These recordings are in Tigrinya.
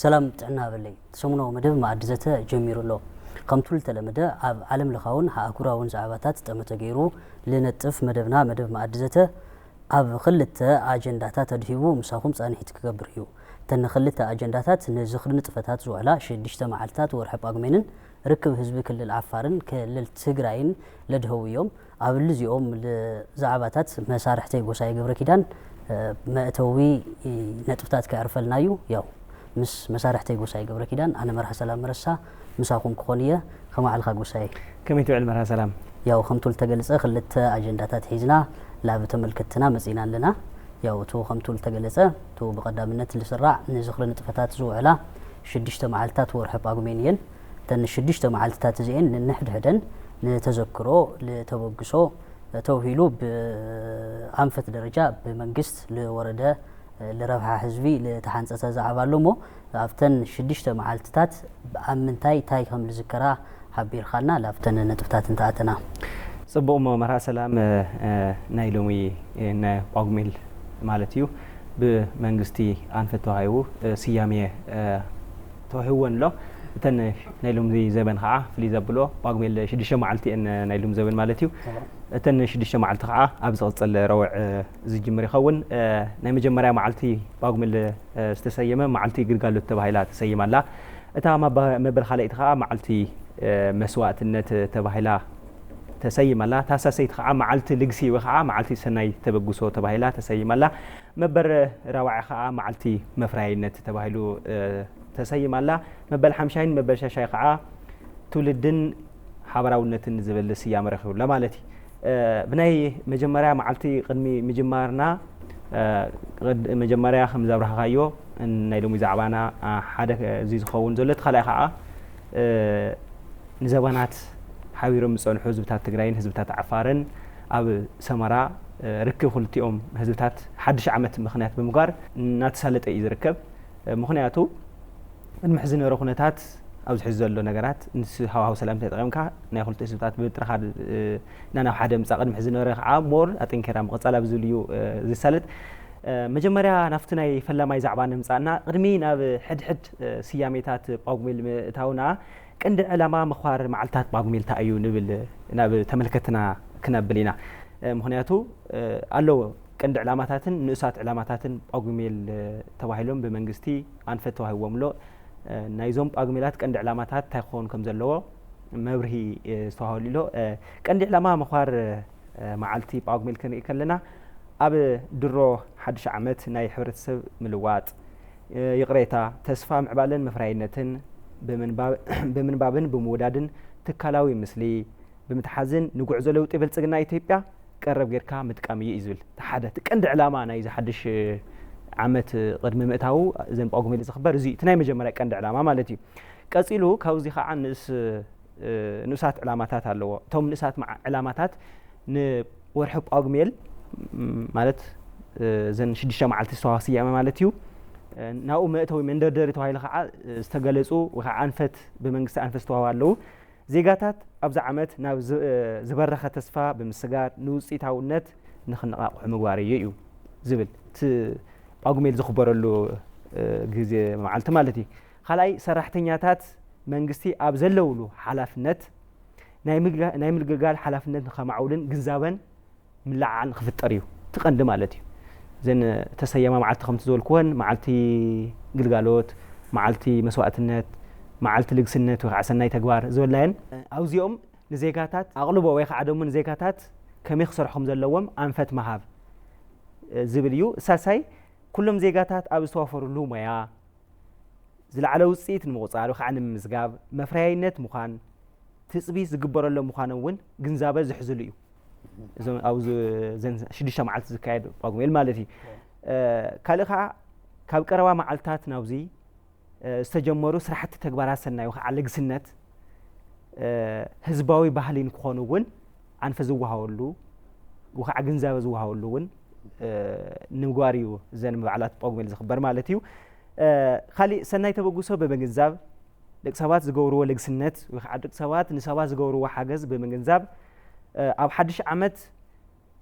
سلام تعنا باللي سمونه مدب مع عدزته جميل له قمتول تلمده عالم لخاون هاكوراون زعباتات تمتغيرو لنطف مدبنا مدب مع عدزته اب خلته اجنداتات تدهيبو مساخم صانحيت كغبريو تن خلته اجنداتات نزخر نطفتات زوعلا شدشته معلتات ورحب اغمنن ركب حزب كلل عفارن كلل تግራይን لدهويوم ابلزيوم زعباتات مسارحتي غوساي غبر كيدان مأتوي نطفتات كعرفلنايو ياو مس مسارحتي غوساي غبر كيدان انا مرح سلام مرسا مساكم كونيه كما على غوساي كمي تعل مرح سلام ياو خمتول تجلصه خلته اجنداتات حيزنا لا بتملكتنا مصينا لنا ياو تو خمتول تجلصه تو بقدامነት لسرع نزخر نطفتات زوعلا شدشته معلتات ورحب اغمينين تن شدشته معلتات زين نحدهدن نتذكرو لتوقسو توهيلو بعنفت درجة بمنجست لورده لرفع حزبي لتحنصص زعبالومو افتن شدشته معلتات امنتاي تاي كم لذكرا حبير خالنا لافتن نطفتات انتاتنا صبوم مرا سلام نايلومي ن باغميل مالتيو بمنجستي عنفتو هايو سيامي توهون له تن نايلوم زي زبن خا فلي زبلو باغميل شدشه معلتي ان نايلوم زبن مالتيو تن شدشه معلت خا ابز قصل روع زجمر يخون ناي مجمريا معلتي باغميل استسيمه معلتي غلغالو تبايلا تسيمالا اتا ما بالخليت خا معلتي مسواتنت تبايلا تسيمالا تاساسيت خا معلتي لغسي وخا معلتي سناي تبغسو تبايلا تسيمالا مبر روع خا معلتي مفراينت تبايلو تسيمالا مبل حمشاين مبل شاشاي خا تولدن حبراونتن زبل سيام رخو لمالتي بناي مجمريا معلتي قدمي مجمارنا قد مجمريا خم زبرخايو نايلومي زعبانا حدا زي زخون زلت خلاي خا نزبانات حاويرم صن حزبታት ትግራይን ህዝብታት ዓፋርን ኣብ ሰመራ ርክብ ክልቲኦም ህዝብታት ሓድሽ ዓመት ምኽንያት ብምጓር እናተሳለጠ እዩ ዝርከብ ምኽንያቱ እንምሕዝን ረኹነታት ኣብዚ ሕዚ ዘሎ ነገራት ንስ ሃዋሃው ሰላም ተጠቀምካ ናይ ክልተ ህዝብታት ብጥራኻ ናና ሓደ ምጻቅድ ምሕዝን ነረ ከዓ ሞር ኣጥንከራ መቀጻላ ብዝልዩ ዝሳለጥ መጀመርያ ናፍቲ ናይ ፈላማይ ዛዕባ ንምጻና ቅድሚ ናብ ሕድሕድ ስያሜታት ጳጉሜል እታውና قند علامة مخوار معلتات باغميل تأيو نبل ناب تملكتنا كنابلينا مهنياتو قالو قند علاماتاتن نؤسات علاماتاتن باغميل تواهيلهم بمنجستي أنفتوا هيوملو نايزوم باغميلات قند علاماتات تاخون كم زلوا مبرهي استوهوليلو قند علامة مخوار معلتي باغميل كلنا أب درو حدش عمت ناي حبرتسب ملوات يقريتا تسفى معبالن مفراينتن بمنبابن بمودادن تكالاوي مسلي بمتحزن نقعز لوطي بلصغنا ኢትዮጵያ ቀረብ ጌርካ ምጥቃም ይይዝብል ተሓደ ተቀንድ ዕላማ ናይ ዝሓድሽ ዓመት ቅድሚ ምእታው ዘን ጳጉሜል ዝኽበር እዚ ትናይ መጀመርያ ቀንድ ዕላማ ማለት እዩ ቀፂሉ ካብዚ ከዓ ንእሳት ዕላማታት ኣለዎ ቶም ንእሳት ዕላማታት ንወርሒ ጳጉሜል ማለት ዘን ሽድሽተ መዓልቲ ዝተዋስያ ማለት እዩ ናኡ መእተዊ መንደርደሪ ተዋሂለ ከዓ ዝተገለጹ ወኸዓ አንፈት በመንግስት አንፈት ተዋዋለው ዜጋታት ኣብዛ ዓመት ናብ ዝበረኸ ተስፋ ብምስጋር ንውጽኢታውነት ንኽንቃቅሑ ምግባር እዩ ዝብል ጳጉሜል ዝኽበረሉ ግዜ መዓልቲ ማለት እዩ ካልኣይ ሰራሕተኛታት መንግስቲ ኣብ ዘለውሉ ሓላፍነት ናይ ምልግጋል ሓላፍነት ንኸማዕውልን ግንዛበን ምላዓን ክፍጠር እዩ ትቐንዲ ማለት እዩ زين تسيما معلتي خمس زول كون معلتي قلقالوت معلتي مسواتنت معلتي لقسنت وعسناي تقوار زول لاين أوزيوم نزيكاتات أغلبوا ويخ عدم نزيكاتات كم يخسرهم زلوم أنفت مهاب زبليو ساساي كلهم زيكاتات أو استوفر لهم يا زل على وسيت الموصار وخ عن مزقاب مفراينت مخان تسبيس زقبر له مخانون جنزابه زحزليو أو زين شديشة معلت زكايد باغميل مالتي كالخا كاب قروا معلتات ناوزي استجمروا سرحت تكبارات سناي وخ على لقسنت حزباوي ባህሊን ክኾኑውን አንፈ ዝውሃወሉ ወخ ግንዛበ ዝውሃወሉውን ንምጓሪዩ ዘን በዓላት ጳጉሜል ዝኽበር ማለት እዩ خالي ሰናይ ተበጉሶ በመግንዛብ ደቅ ሰባት ዝገብርዎ ለግስነት ወخ ደቅ ሰባት ንሰባት ዝገብርዎ ሓገዝ በመግንዛብ ኣብ ሓድሽ ዓመት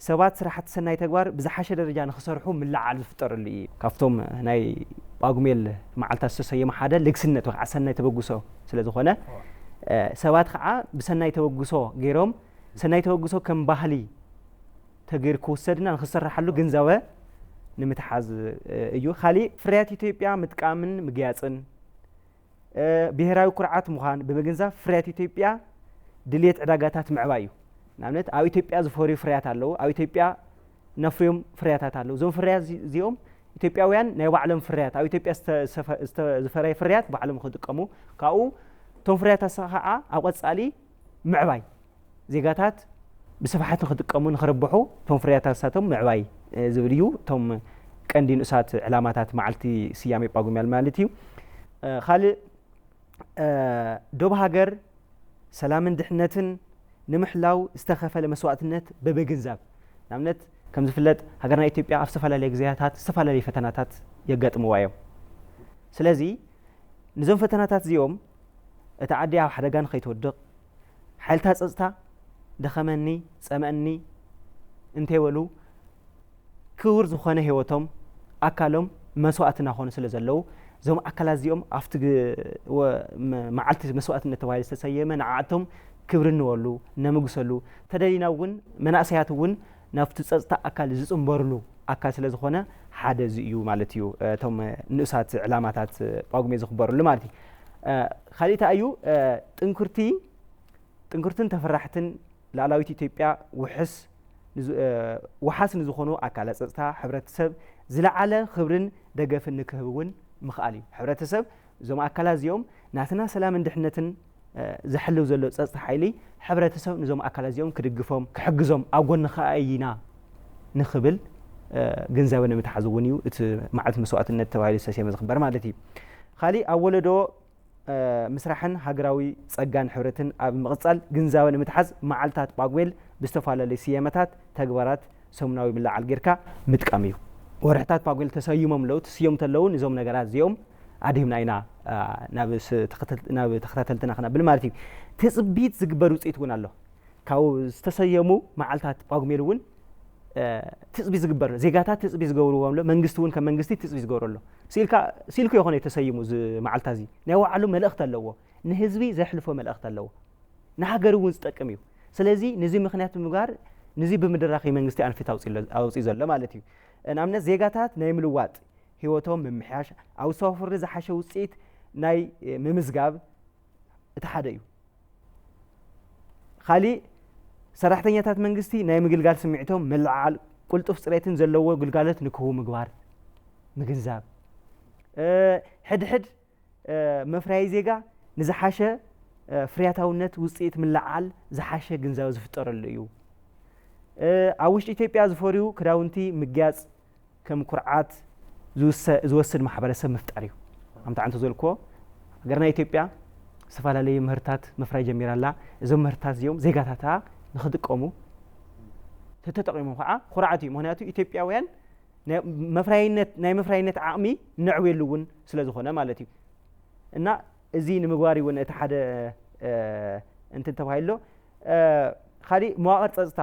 ሰባት ስራሕቲ ሰናይ ተግባር ብዝሓሸ ደረጃ ንኽሰርሑ ምላዓል ዝፍጠረሉ እዩ ካብቶም ናይ باغميل معلتا سسيم حدا لكسنت وقع سناي تبغسو ስለዚ ኾነ ሰባት ከዓ ብሰናይ ተወግሶ ገይሮም ሰናይ ተወግሶ ከም ባህሊ ተገይር ክወሰድና ንኽሰራሐሉ ገንዘበ ንምትሓዝ እዩ ካሊ ፍርያት ኢትዮጵያ ምጥቃምን ምግያጽን ብሄራዊ ኩርዓት ምዃን ብምግንዛብ ፍርያት ኢትዮጵያ ድሌት ዕዳጋታት ምዕባይ እዩ ንኣብነት ኣብ ኢትዮጵያ ዝፈርዩ ፍርያት ኣለዉ ኣብ ኢትዮጵያ ነፍርዮም ፍርያታት ኣለዉ እዞም ፍርያት እዚኦም ኢትዮጵያውያን ናይ ባዕሎም ፍርያት ኣብ ኢትዮጵያ ዝፈረየ ፍርያት ባዕሎም ክጥቀሙ ካብኡ ቶም ፍርያታት ከዓ ኣብ ቀጻሊ ምዕባይ ዜጋታት ብስፍሓት ክጥቀሙ ንኽርብሑ ቶም ፍርያታቶም ምዕባይ ዝብል እዩ ቶም ቀንዲ ንእሳት ዕላማታት መዓልቲ ስያሜ ጳጉሜል ማለት እዩ ካልእ ዶብ ሃገር ሰላምን ድሕነትን ንምሕላው ዝተኸፈለ መስዋዕትነት በበግንዛብ ንኣብነት ከም ዝፍለጥ ሃገርና ኢትዮጵያ ኣብ ዝተፈላለዩ ግዜያታት ዝተፈላለዩ ፈተናታት የጋጥምዋ እዮም ስለዚ ንዞም ፈተናታት እዚኦም እቲ ዓዲ ኣብ ሓደጋ ንኸይትወድቕ ሓይልታት ፀጥታ ደኸመኒ ፀመአኒ እንተይበሉ ክቡር ዝኾነ ህይወቶም ኣካሎም መስዋዕቲ እናኾኑ ስለ ዘለዉ እዞም ኣካላት እዚኦም ኣብቲ መዓልቲ መስዋዕትነት ተባሂሉ ዝተሰየመ ንዓዓቶም ክብሪ እንበሉ ነምጉሰሉ ተደሊና እውን መናእሰያት እውን ናብቲ ፀጥታ ኣካል ዝፅንበርሉ ኣካል ስለ ዝኾነ ሓደ እዚ እዩ ማለት እዩ እቶም ንእሳት ዕላማታት ጳጉሜ ዝኽበርሉ ማለት እዩ ካልእታ እዩ ጥንኩርትን ተፈራሕትን ላዕላዊት ኢትዮጵያ ውሓስ ንዝኾኑ ኣካላት ፀጥታ ሕብረተሰብ ዝለዓለ ክብርን ደገፍን ንክህብ እውን ምኽኣል እዩ ሕብረተሰብ እዞም ኣካላት እዚኦም ናትና ሰላምን ድሕነትን ዝሕልው ዘሎ ፀጥታ ሓይሊ ሕብረተሰብ ነዞም ኣካላት እዚኦም ክድግፎም ክሕግዞም ኣብ ጎኒ ኸኣይና ንኽብል ገንዘበ ንምትሓዝ እውን እዩ እቲ መዓልቲ መስዋዕትነት ተባሂሉ ዝተሰየመ ዝኽበር ማለት እዩ ካሊእ ኣብ ወለዶ ምስራሕን ሃገራዊ ፀጋን ሕብረትን ኣብ ምቕፃል ግንዛበ ንምትሓዝ መዓልትታት ጳጉሜል ብዝተፈላለዩ ስያመታት ተግባራት ሰሙናዊ ምልዓል ጌርካ ምጥቃም እዩ ወርሕታት ጳጉሜል ተሰይሞም ኣለዉ ተሰየሙ ተለዉ እዞም ነገራት እዚኦም ኣድሂምና ኢና ናብ ተኸታተልትና ክነብል ማለት እዩ ትፅቢት ዝግበር ውፅኢት እውን ኣሎ ካብኡ ዝተሰየሙ መዓልትታት ጳጉሜል እውን ትፅቢት ዝግበር ዜጋታት ትፅቢት ዝገብርዎም ኣሎ መንግስቲ እውን ከም መንግስቲ ትፅቢት ዝገብሩ ኣሎ ሲልኩ ይኾነ ተሰይሙ እዚ መዓልታ እዚ ናይ ባዕሉ መልእኽቲ ኣለዎ ንህዝቢ ዘሕልፎ መልእኽቲ ኣለዎ ንሃገር እውን ዝጠቅም እዩ ስለዚ ነዚ ምክንያት ምግባር ነዚ ብምድራኽ መንግስቲ ኣንፊት ኣውፅኡ ዘሎ ማለት እዩ ንኣብነት ዜጋታት ናይ ምልዋጥ ህይወቶም ምምሕያሽ ኣብ ሰፍሪ ዝሓሸ ውፅኢት ናይ ምምዝጋብ እቲ ሓደ እዩ ካሊእ ሰራሕተኛታት መንግስቲ ናይ ምግልጋል ስምዒቶም ምልዓል ቁልጡፍ ፅሬትን ዘለዎ ግልጋሎት ንክህቡ ምግባር ምግንዛብ ሕድሕድ መፍራይ ዜጋ ንዝሓሸ ፍርያታውነት ውፅኢት ምልዓል ዝሓሸ ግንዛብ ዝፍጠረሉ እዩ ኣብ ውሽጢ ኢትዮጵያ ዝፈርዩ ክዳውንቲ ምግያፅ ከም ኩርዓት ዝወስድ ማሕበረሰብ ምፍጣር እዩ ከምቲ ዓንተ ዘልክዎ ሃገርና ኢትዮጵያ ዝተፈላለዩ ምህርታት ምፍራይ ጀሚራላ እዞም ምህርታት እዚኦም ዜጋታታ ንኽጥቀሙ ተጠቂሞም ከዓ ኩርዓት እዩ ምክንያቱ ኢትዮጵያውያን ናይ መፍራይነት ዓቕሚ ነዕብየሉ እውን ስለ ዝኾነ ማለት እዩ እና እዚ ንምግባር እውን እቲ ሓደ እንትን ተባሂሎ ካሊእ መዋቕር ፀጥታ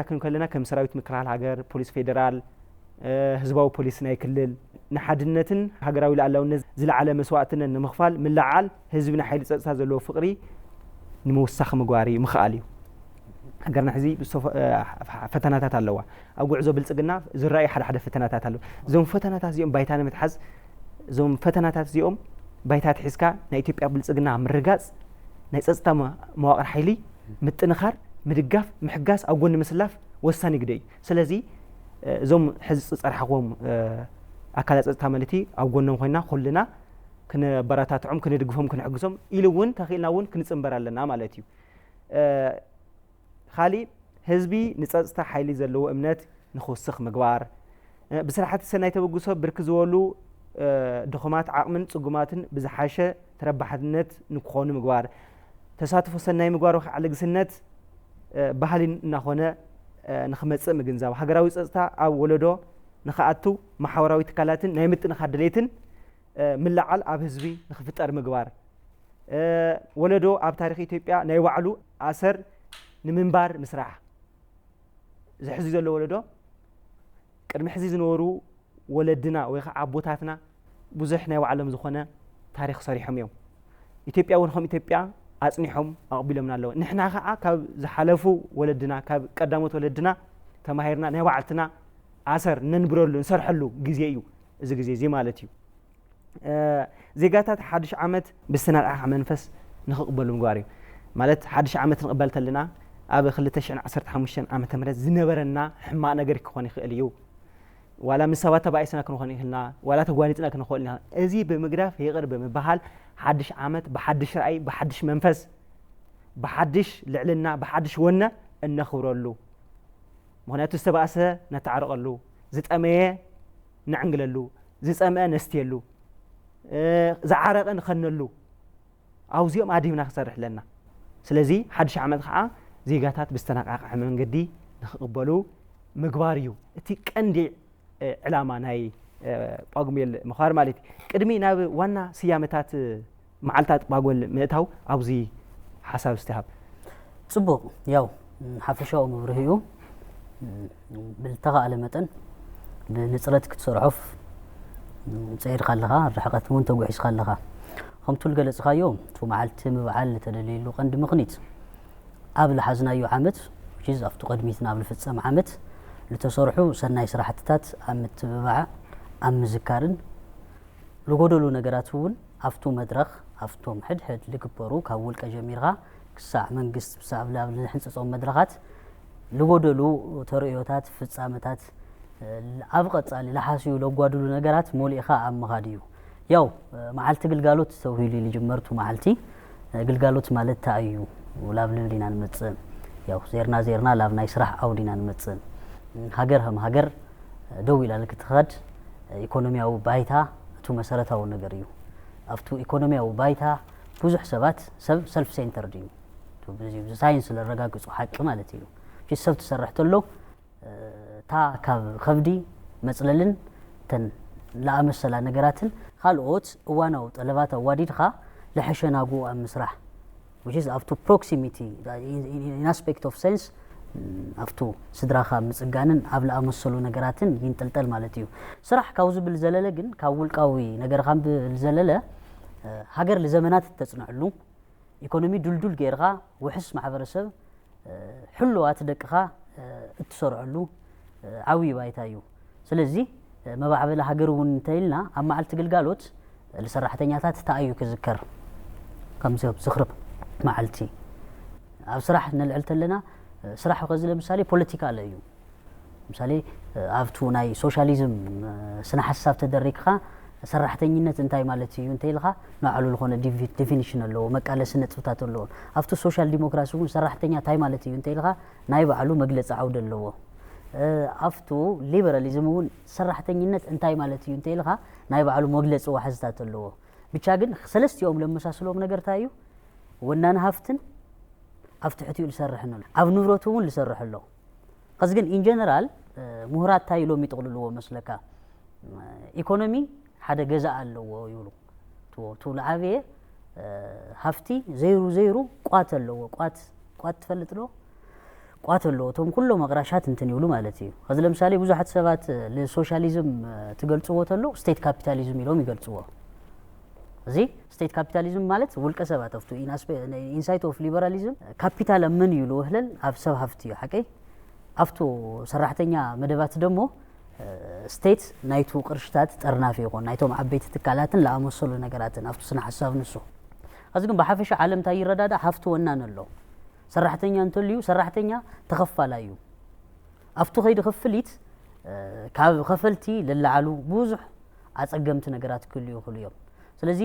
ክንብል ከለና ከም ሰራዊት ምክልኻል ሃገር ፖሊስ ፌደራል ህዝባዊ ፖሊስ ናይ ክልል ንሓድነትን ሃገራዊ ልዕላውነት ዝለዓለ መስዋዕትነት ንምኽፋል ምልዓል ህዝቢ ናይ ሓይሊ ፀጥታ ዘለዎ ፍቕሪ ንምውሳኽ ምግባር ምኽኣል እዩ ሃገርና ሕዚ ፈተናታት ኣለዋ ኣብ ጉዕዞ ብልፅግና ዝረኣዩ ሓደ ፈተናታት ኣለዉ እዞም ፈተናታት እዚኦም ባይታ ንምትሓዝ እዞም ፈተናታት እዚኦም ባይታ ትሒዝካ ናይ ኢትዮጵያ ብልፅግና ምርጋፅ ናይ ፀጥታ መዋቕር ሓይሊ ምጥንኻር ምድጋፍ ምሕጋዝ ኣብ ጎኒ ምስላፍ ወሳኒ ግደ እዩ ስለዚ እዞም ሕዚ ዝፀርሐዎም ኣካላት ፀጥታ ማለት ኣብ ጎኖም ኮይና ኩልና ክንበረታትዖም ክንድግፎም ክንሕግዞም ኢሉ እውን ተኽኢልና እውን ክንፅንበር ኣለና ማለት እዩ ካሊእ ህዝቢ ንፀጥታ ሓይሊ ዘለዎ እምነት ንኽውስኽ ምግባር ብስራሕቲ ሰናይ ተበግሶ ብርኪ ዝበሉ ድኹማት ዓቕምን ፅጉማትን ብዝሓሸ ተረባሕነት ንክኾኑ ምግባር ተሳትፎ ሰናይ ምግባር ወክዓ ልግስነት ባህሊ እናኾነ ንኽመፅእ ምግንዛብ ሃገራዊ ፀጥታ ኣብ ወለዶ ንኽኣቱ ማሕበራዊ ትካላትን ናይ ምጥንኻር ድሌትን ምልዓል ኣብ ህዝቢ ንኽፍጠር ምግባር ወለዶ ኣብ ታሪክ ኢትዮጵያ ናይ ባዕሉ ኣሰር ንምንባር ምስራሕ ዝሕዚ ዘሎ ወለዶ ቅድሚ ሕዚ ዝነበሩ ወለድና ወይ ከዓ ኣቦታትና ብዙሕ ናይ ባዕሎም ዝኾነ ታሪክ ሰሪሖም እዮም ኢትዮጵያ እውን ከም ኢትዮጵያ ኣጽኒሖም ኣቕቢሎምና ኣለዉ ንሕና ከዓ ካብ ዝሓለፉ ወለድና ካብ ቀዳሞት ወለድና ተማሂርና ናይ ባዕልትና ኣሰር ነንብረሉ እንሰርሐሉ ግዜ እዩ እዚ ግዜ እዚ ማለት እዩ ዜጋታት ሓድሽ ዓመት ብዝተነቃቅሐ መንፈስ ንኽቕበሉ ምግባር እዩ ማለት ሓድሽ ዓመት ንቕበል ተለና ኣብ 2015 ዓመተ ምህረት ዝነበረና ሕማቕ ነገር ክኾን ይኽእል እዩ ዋላ ምስ ሰባት ተባኢስና ክንኾን ይኽእልና ዋላ ተጓኒፅና ክንኾን ኢና እዚ ብምግዳፍ ይቕር ብምባሃል ሓድሽ ዓመት ብሓድሽ ራእይ ብሓድሽ መንፈስ ብሓድሽ ልዕልና ብሓድሽ ወነ እነኽብረሉ ምክንያቱ ዝተባእሰ ነተዓርቐሉ ዝጠመየ ንዕንግለሉ ዝፀምአ ነስትየሉ ዝዓረቐ ንኸነሉ ኣብዚኦም ኣዲብና ክሰርሕ ኣለና ስለዚ ሓድሽ ዓመት ከዓ ዜጋታት ብዝተነቃቅሐ መንገዲ ንኽቕበሉ ምግባር እዩ እቲ ቀንዲ ዕላማ ናይ ጳጉሜል ምኽባር ማለት እዩ ቅድሚ ናብ ዋና ስያመታት መዓልታት ጳጉሜል ምእታው ኣብዚ ሓሳብ ዝተሃብ ጽቡቕ ያው ሓፈሻዊ መብርህ እዩ ብልተኻእለ መጠን ብንፅረት ክትሰርሖፍ ፀይድካ ኣለኻ ርሕቐት እውን ተጓሒስካ ኣለኻ ከምቲ ዝገለጽካዮ እቲ መዓልቲ ምብዓል ዝተደልየሉ ቀንዲ ምኽኒት ኣብ ዝሓዝናዮ ዓመት ኣብቲ ቅድሚትና ኣብ ዝፍፀም ዓመት ዝተሰርሑ ሰናይ ስራሕትታት ኣብ ምትብባዕ ኣብ ምዝካርን ዝጎደሉ ነገራት እውን ኣብቱ መድረኽ ኣብቶም ሕድሕድ ዝግበሩ ካብ ውልቀ ጀሚርካ ክሳዕ መንግስቲ ክሳዕ ኣብ ዝሕንፅፆም መድረኻት ዝጎደሉ ተርእዮታት ፍጻመታት ኣብ ቀጻሊ ዝሓስዩ ዘጓድሉ ነገራት ሞሊእኻ ኣብ ምኻድ እዩ ያው መዓልቲ ግልጋሎት ተባሂሉ ዝጅመርቱ መዓልቲ ግልጋሎት ማለት እንታይ እዩ ላብ ልብል ኢና ንመፅእ ያው ዜርና ላብ ናይ ስራሕ ዓውዲ ኢና ንመፅእ ሃገር ከም ሃገር ደው ኢላ ክትኸድ ኢኮኖሚያዊ ባይታ እቲ መሰረታዊ ነገር እዩ ኣብቱ ኢኮኖሚያዊ ባይታ ብዙሕ ሰባት ሰልፍ ሴንተርድ እዩ ብሳይንስ ዝረጋግፁ ሓቂ ማለት እዩ ሰብ ትሰርሕ ተሎ እታ ካብ ከብዲ መፅለልን ተን ለኣመሰላ ነገራትን ካልኦት እዋናዊ ጠለባት ኣዋዲድካ ዝሐሸናጉ ኣብ ምስራሕ ኣብቱ ፕሮክሲሚቲ ኢን ኣስፔክት ኦፍ ሴንስ ኣብቱ ስድራኻ ምፅጋንን ኣብ ለኣመሰሉ ነገራትን ይንጥልጠል ማለት እዩ ስራሕ ካብ ዝብል ዘለለ ግን ካብ ውልቃዊ ነገርካ ብል ዘለለ ሃገር ንዘመናት ተፅንዕሉ ኢኮኖሚ ዱልዱል ጌርካ ውሕስ ማሕበረሰብ ሕልዋት ደቅኻ እትሰርዐሉ ዓብይ ባይታ እዩ ስለዚ መባዕበለ ሃገር እውን እንተይልና ኣብ መዓልቲ ግልጋሎት ለሰራሕተኛታት ተኣዩ ክዝከር ከምዚ ዝኽርብ መዓልቲ ኣብ ስራሕ ንልዕል ተለና ስራሕ ከዚ ለምሳሌ ፖለቲካ አለ እዩ ምሳሌ ኣብቱ ናይ ሶሻሊዝም ስነ ሓሳብ ተደሪክኻ ሰራሕተኝነት እንታይ ማለት እዩ እንተይልኻ ንዓሉ ዝኾነ ዲፊኒሽን ኣለዎ መቃለሲ ነጥብታት ኣለዎ ኣብቱ ሶሻል ዲሞክራሲ እውን ሰራሕተኛ እንታይ ማለት እዩ እንተይልኻ ናይ ባዕሉ መግለፂ ዓውዲ ኣለዎ ኣብቱ ሊበራሊዝም እውን ሰራሕተኝነት እንታይ ማለት እዩ እንተይልኻ ናይ ባዕሉ መግለፂ ዋሕዝታት ኣለዎ ብቻ ግን ሰለስቲኦም ለመሳሰሎም ነገር እንታይ እዩ ወናነ ሃፍትን ኣብ ትሕቲኡ ዝሰርሕን ኣሎ ኣብ ንብረቱ እውን ዝሰርሕ ኣሎ ከዚ ግን ኢን ጀነራል ምሁራት እንታይ ኢሎም ይጥቕልልዎ መስለካ ኢኮኖሚ ሓደ ገዛ ኣለዎ ይብሉ ቱ ለዓበየ ሃፍቲ ዘይሩ ቋት ኣለዎ ቋት ትፈልጥ ዶ ቋት ኣለዎ እቶም ኩሎም ኣቕራሻት እንትን ይብሉ ማለት እዩ ከዚ ለምሳሌ ብዙሓት ሰባት ለሶሻሊዝም ትገልጽዎ ተሎ ስቴት ካፒታሊዝም ኢሎም ይገልጽዎ እዚ ስቴት ካፒታሊዝም ማለት ውልቀ ሰባት ኣብቱ ኢንሳይት ኦፍ ሊበራሊዝም ካፒታል ምን ይብሉ ህለል ኣብ ሰብ ሃፍቲ እዩ ሓቀይ ኣብቱ ሰራሕተኛ መደባት ደሞ ስቴት ናይቱ ቅርሽታት ጠርናፊ ይኾን ናይቶም ዓበይቲ ትካላትን ለኣመሰሉ ነገራትን ኣብቱ ስነ ሓሳብ ንሱ ከዚ ግን ብሓፈሻ ዓለም እንታይ ይረዳዳ ሃፍቲ ወናን ኣሎ ሰራሕተኛ እንተልዩ ሰራሕተኛ ተኸፋላ እዩ ኣብቱ ከይዲ ክፍሊት ካብ ከፈልቲ ለላዓሉ ብዙሕ ኣፀገምቲ ነገራት ክህልዩ ይኽእሉ እዮም ስለዚ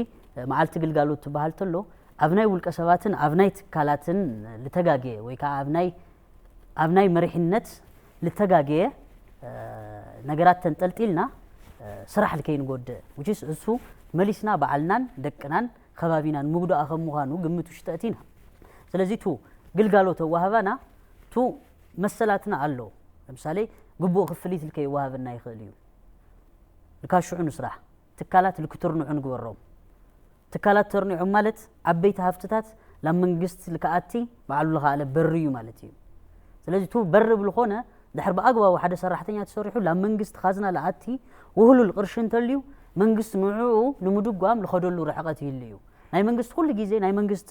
መዓልቲ ግልጋሎት ትበሃል ተሎ ኣብ ናይ ውልቀ ሰባትን ኣብ ናይ ትካላትን ልተጋገየ ወይ ከዓ ኣብ ናይ መሪሕነት ልተጋገየ ነገራት ተንጠልጢልና ስራሕ ልከይንጎድእ ውችስ እሱ መሊስና በዓልናን ደቅናን ከባቢናን ምጉዳእ ከም ምዃኑ ግምት ውሽጢ ኣቲና ስለዚ ቱ ግልጋሎት ኣዋህባና ቱ መሰላትና ኣሎ ለምሳሌ ግቡእ ክፍሊት ልከይዋሃበና ይኽእል እዩ ልካሽዑ ንስራሕ ትካላት ልክትርንዑ ንግበሮም ትካላት ተርኒዑ ማለት ዓበይቲ ሃፍትታት ላብ መንግስቲ ልከኣቲ በዓሉ ልኸኣለ በሪ እዩ ማለት እዩ ስለዚ ቱ በሪ ብልኾነ ድሕር ብኣግባቡ ሓደ ሰራሕተኛ ተሰሪሑ ላብ መንግስቲ ካዝና ለኣቲ ውህሉል ቅርሺ እንተልዩ መንግስት ንዑ ንምድጓም ለኸደሉ ርሕቀት ይልዩ ናይ መንግስት ኩሉ ግዜ ናይ መንግስት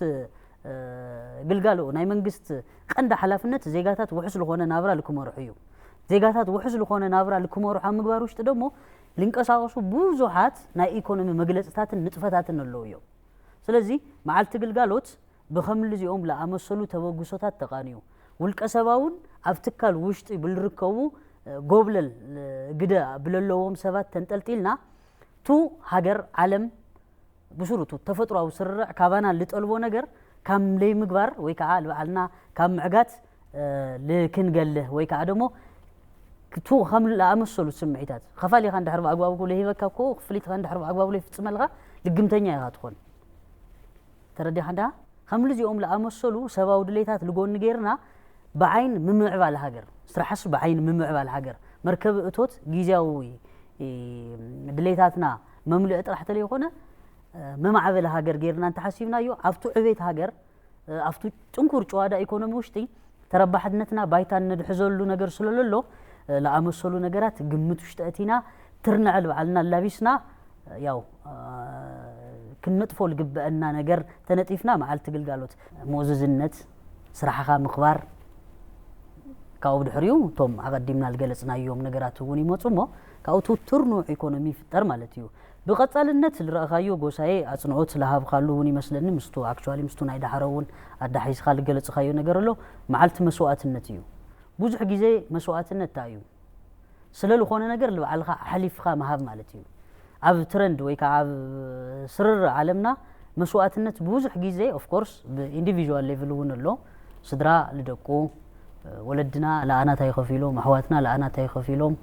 ግልጋሎ ናይ መንግስት ቀንዲ ሓላፍነት ዜጋታት ውሕስ ዝኾነ ናብራ ልክመርሑ እዩ ዜጋታት ውሕስ ዝኾነ ናብራ ልክመርሑ ኣብ ምግባር ውሽጢ ደሞ ልንቀሳቀሱ ብዙሓት ናይ ኢኮኖሚ መግለጽታትን ንጥፈታትን ኣለዉ እዮም ስለዚ መዓልቲ ግልጋሎት ብኸምልዚኦም ለኣመሰሉ ተበግሶታት ተቃንዩ ውልቀ ሰባውን ኣብ ትካል ውሽጢ ብልርከቡ ጎብለል ግደ ብለለዎም ሰባት ተንጠልጢልና ቱ ሃገር ዓለም ብስሩቱ ተፈጥሯዊ ስርዕ ካባና ልጠልቦ ነገር ካም ለይ ምግባር ወይ ከዓ ልበዓልና ካም ምዕጋት ልክንገልህ ወይ ከዓ ደሞ ቱ ከም ለኣመሰሉ ስምዒታት ከፋሊኻ እንድሕር ብኣግባቡ ለሂበካ እኮ ክፍሊትኻ እንድሕር ብኣግባቡ ለይፍፅመልካ ልግምተኛ ኢኻ ትኾን ተረዲኻ እንዳ ከምልዚኦም ለኣመሰሉ ሰባዊ ድሌታት ልጎኒ ጌርና بعين ممعب على هاجر سرحش بعين ممعب على هاجر مركب أتوت جيزاوي دليتاتنا مملئة راح تلي يخونه ممعب على هاجر غيرنا أنت حسيبنا يو عفتو عبيت هاجر عفتو تنكر شوادا يكونوا موشتي ترى بحدنتنا بايتان ندحزول له نجر سلولو لا أمسلو نجرات قمتوش تأتينا ترنع علنا اللابسنا ياو كنا طفول قبلنا نجر تنتيفنا مع التقل قالوت موزز النت صراحة مخبار كاو دحريو توم أقدمنا الجلسنا يوم نجرات وني مصمو كاو تورنو إيكونومي في ترمالتيو بقطع النت الرأيو جوساي أصنعوت لها بخلوني مثلاً مستو أكشوالي مستو نايد حرون أدحيس خال الجلس خايو نجرلو معلت مسوات النتيو بوزح جزء مسوات النت تايو سلالو خونه نجر لو على حليف خا مهاب مالتيو عب ترند ويكا عب سرر عالمنا مسوات النت بوزح جزء of course individual level ونلو صدرا لدقو ولدنا لا أنا تاي خفيلهم أحواتنا لا أنا تاي خفيلهم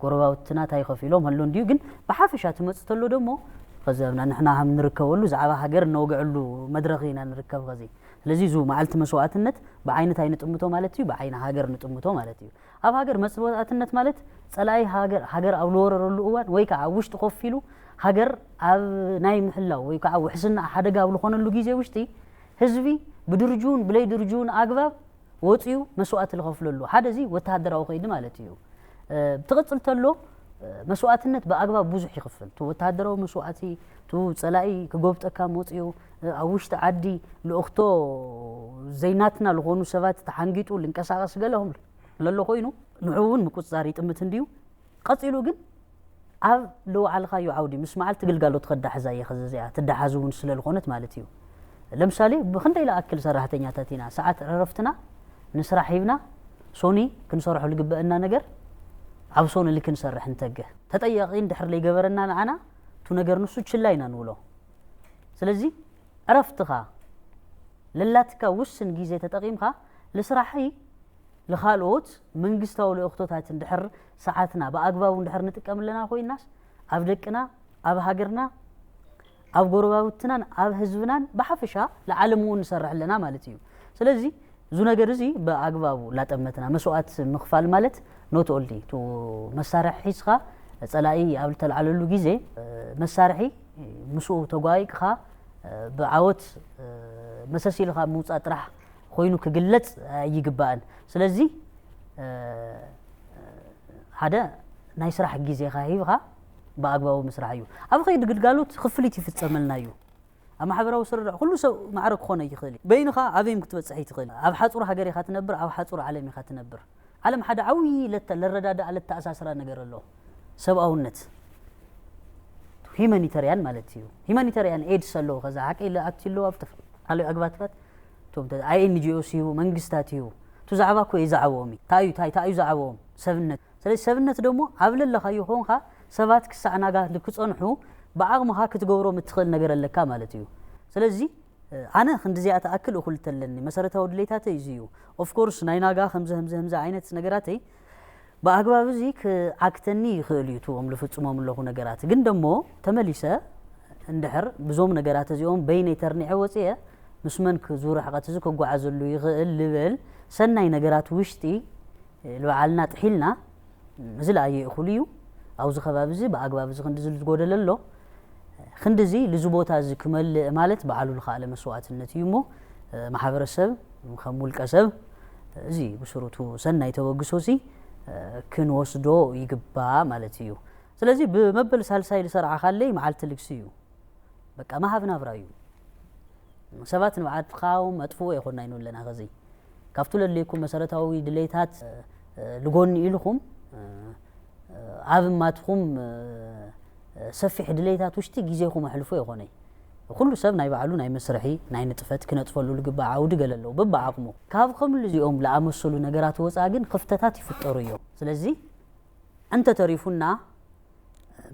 قرباوتنا تاي خفيلهم هلون ديو جن بحافشات مستلو دمو غزبنا نحنا هم نركبولو زعبا حجر نوقعلو مدرخينا نركب غزي لذيذو معلت مسوات النت بعين تاي نتأمتو مالتيو بعين حجر نتأمتو مالتيو أب حجر مسوات النت مالت صلاي حجر أولور رلوان ويكا عوش تخفيلو حجر أب نايم حلا ويكا عوحسنا حدا قابلو خون اللو جيزي وشتي حزبي بدرجون بلاي درجون أقباب وطيو مسوات الغفللو هذا زي وتهدروا قيد مالتيو بتغطل تلو مسوات النت بأقباب بوزح يخفل تو وتهدروا مسواتي تو صلاي كجوبت أكام وطيو أوش تعدي لأختو زيناتنا لغونو سبات تحنجيتو لنكساغس قالهم للو خوينو نعون مكوصاري تمتنديو قصيلو جن عب لو على خايو عودي مش معل تقل قالو تخدح زي خززيها تدحزون سلال خونت مالتيو لمثالي بخندا إلى أكل سراحتين تاتينا ساعات عرفتنا نسرح هيبنا سوني كنسرح اللي قبلنا نجر عبصون اللي كنسرح نتجه تطيقين دحر لي جبرنا أنا تو نجر نص شلينا نقوله سلزي عرفتها للاتك وسن جيزة تقيمها لسرحي لخالوت من قستو لأختوتها تندحر ساعاتنا بأقباب وندحر نتكمل لنا أخوي الناس أبدكنا أبهاجرنا أب قرباوتنا أب حزبنا بحفشها لعلمون نسرح لنا مالتيو سلزي زونا جرزي بأقبابو لا تمتنا مسوات مخفال مالت نوت أولي تو مسارح حيسخا صلاي قبل تلعللو جيزي مسارحي مسو تقايق خا بعوت مساسيل خا موصات راح خوينو كجلت يجبان سلزي هذا نايسرح جيزي خايب خا بأقبابو مسرحيو أبغى يدقلقالوت خفليتي في التملنايو أما حبروا سر كله سو معرك خونه يخلي بينها عظيم كتب صحيح تخلي أب حصور حجري خاتنبر أو حصور عالمي خاتنبر علم حدا عوي للرداد على التأساس را نجر الله سبقوا النت هيمانيتاريان مالتيو هيمانيتاريان ايد سلو غزا حق إلا أكتلو أفتف على أقبات فات توم أي NGO سيو منجستاتيو تزعبا كوي زعوامي تايو زعوام سفنت سلي سفنت دمو عبل الله خيو هونها سبات كسعنا جاه لكتصنحو بعضها كتجورو متخل نجر لك مالتيو سلزي أنا خندزي أتأكل وكل تلني مسارته ودليتها يزيو of course نايناجا همزة عينت نجراتي بأقباب زيك عكتني خليتو عملوا فتوم عملوا هو نجرات جندمو تمليسة اندحر بزوم نجرات زيهم بين يترني عوضية مسمن كزور حقات زك وجعزلو يغل لبل سنة نجرات وشتي لو علنا تحيلنا نزل أي خليو أو زخباب زي بأقباب زي خندزل تقول لله خندزي لزبوتها زي كمل مالت بعلو الخالة مسوات النتيمو محاور السب مخمول كسب زي بشروطه سنة يتوقسوسي كن وصدو يقبا مالتيو ስለዚህ በመበል ሳልሳይ ልሰርዓ ካለይ መዓልቲ ልግሲዩ በቃ ማሃብና ብራዩ ሰባት ንባዓት ኻው መጥፎ ይኾና ይኑለና ከዚ ካብቱ ለለይኩም መሰረታዊ ድሌታት ልጎን ኢልኩም ኣብ ማትኩም ሰፊሕ ድሌታት ውሽጢ ጊዜኩም አሕልፎ ይኾነይ ኩሉ ሰብ ናይ ባዕሉ ናይ መስርሒ ናይ ንጥፈት ክነጥፈሉ ልግባእ ዓውዲ ገለለው በባዓቅሙ ካብ ከምሉ ዚኦም ለኣመሰሉ ነገራት ወፃ ግን ክፍተታት ይፍጠሩ እዮም ስለዚ እንተ ተሪፉና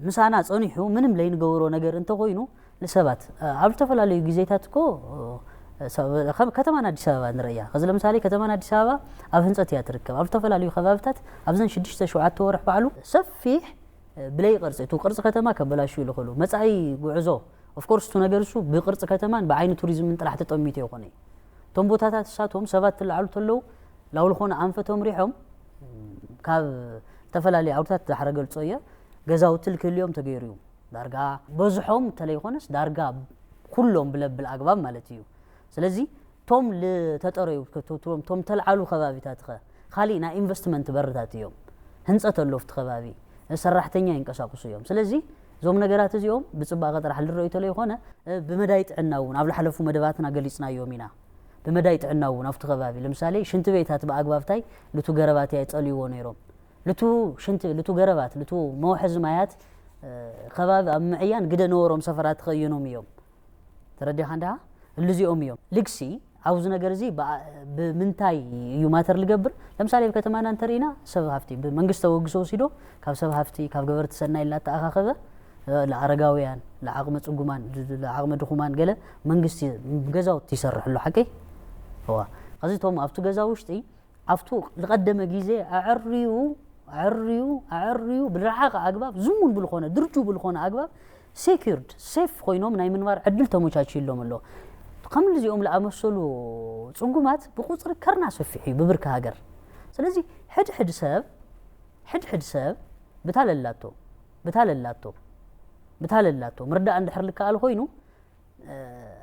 ምሳና ጸኒሑ ምንም ለይንገብሮ ነገር እንተ ኮይኑ ለሰባት ኣብ ተፈላለዩ ጊዜታት ኮ ከተማና አዲስ አበባ ንረያ ከዚ ለምሳሌ ከተማና አዲስ አበባ ኣብ ህንጸት እያ ትርከብ ኣብ ተፈላለዩ ከባቢታት ኣብዘን 6-7 ወርሕ ባዕሉ ሰፊሕ ብለይ ቅርጽ ቱ ቅርጽ ከተማ ከበላሹ ይልኽሉ መጻኢ ጉዕዞ ኦፍ ኮርስ ቱ ነገር እሱ ብቅርጽ ከተማን በዓይኒ ቱሪዝም ጥራሕ ተጠሚት ይኾነ ቶም ቦታታት ሳቶም ሰባት ትልዓሉ ተለው ላውልኾነ አንፈቶም ሪሖም ካብ ተፈላለዩ ዓውታት ዳሕረ ገልጾ እየ ገዛውቲ ልክልዮም ተገይሩ ዳርጋ በዝሖም ተለይኾነስ ዳርጋ ኩሎም ብለብል አግባብ ማለት እዩ ስለዚ ቶም ለተጠረዩ ቶም ተልዓሉ ከባቢታት ካሊ ና ኢንቨስትመንት በርታት እዮም ህንጸት አለፍት ከባቢ ሰራሕተኛ ይንቀሳቀሱ እዮም ስለዚ ዞም ነገራት እዚኦም ብጽባቀ ጥራሕ ልረዩ ተለይኾነ ብመዳይ ጥዕናውን ኣብ ለሐለፉ መደባትና ገሊጽናዮም ኢና ብመዳይ ጥዕናውን ኣብቲ ከባቢ ለምሳሌ ሽንት ቤታት በአግባብታይ ልቱ ገረባት ያይጸልይዎ ነይሮም ልቱ ገረባት ልቱ መውሐዝ ማያት ከባቢ ኣብ ምዕያን ግደ ነወሮም ሰፈራት ተኸየኖም እዮም ተረዲኻ እንዳ እልዚኦም እዮም ልግሲ አውዝ ነገር እዚ ብምንታይ እዩ ማተር ልገብር ለምሳሌ በከተማና እንተሪና ሰብ ሃፍቲ በመንግስት ተወግሶ ሲዶ ካብ ሰብ ሃፍቲ ካብ ገበርቲ ሰናይ ላ ተኣኻኸበ ለአረጋውያን ለዓቅመ ጽጉማን ለዓቅመ ድኹማን ገለ መንግስት ገዛውት ይሰርሕሉ ሓቂ هو قصدهم أفتو جزا وشتي أفتو لقدم جيزة أعريو بالرحاق أجباب زمون بالخونة درجو بالخونة أجباب secured safe خوينهم ناي منوار عدلتهم وشاشيل لهم الله قبل زي أم لأمسلو صنقومات بقصر كرنا سفحي ببركة هجر سلزي حد ساب بتال اللاتو مردا عند حرلك قال خوينو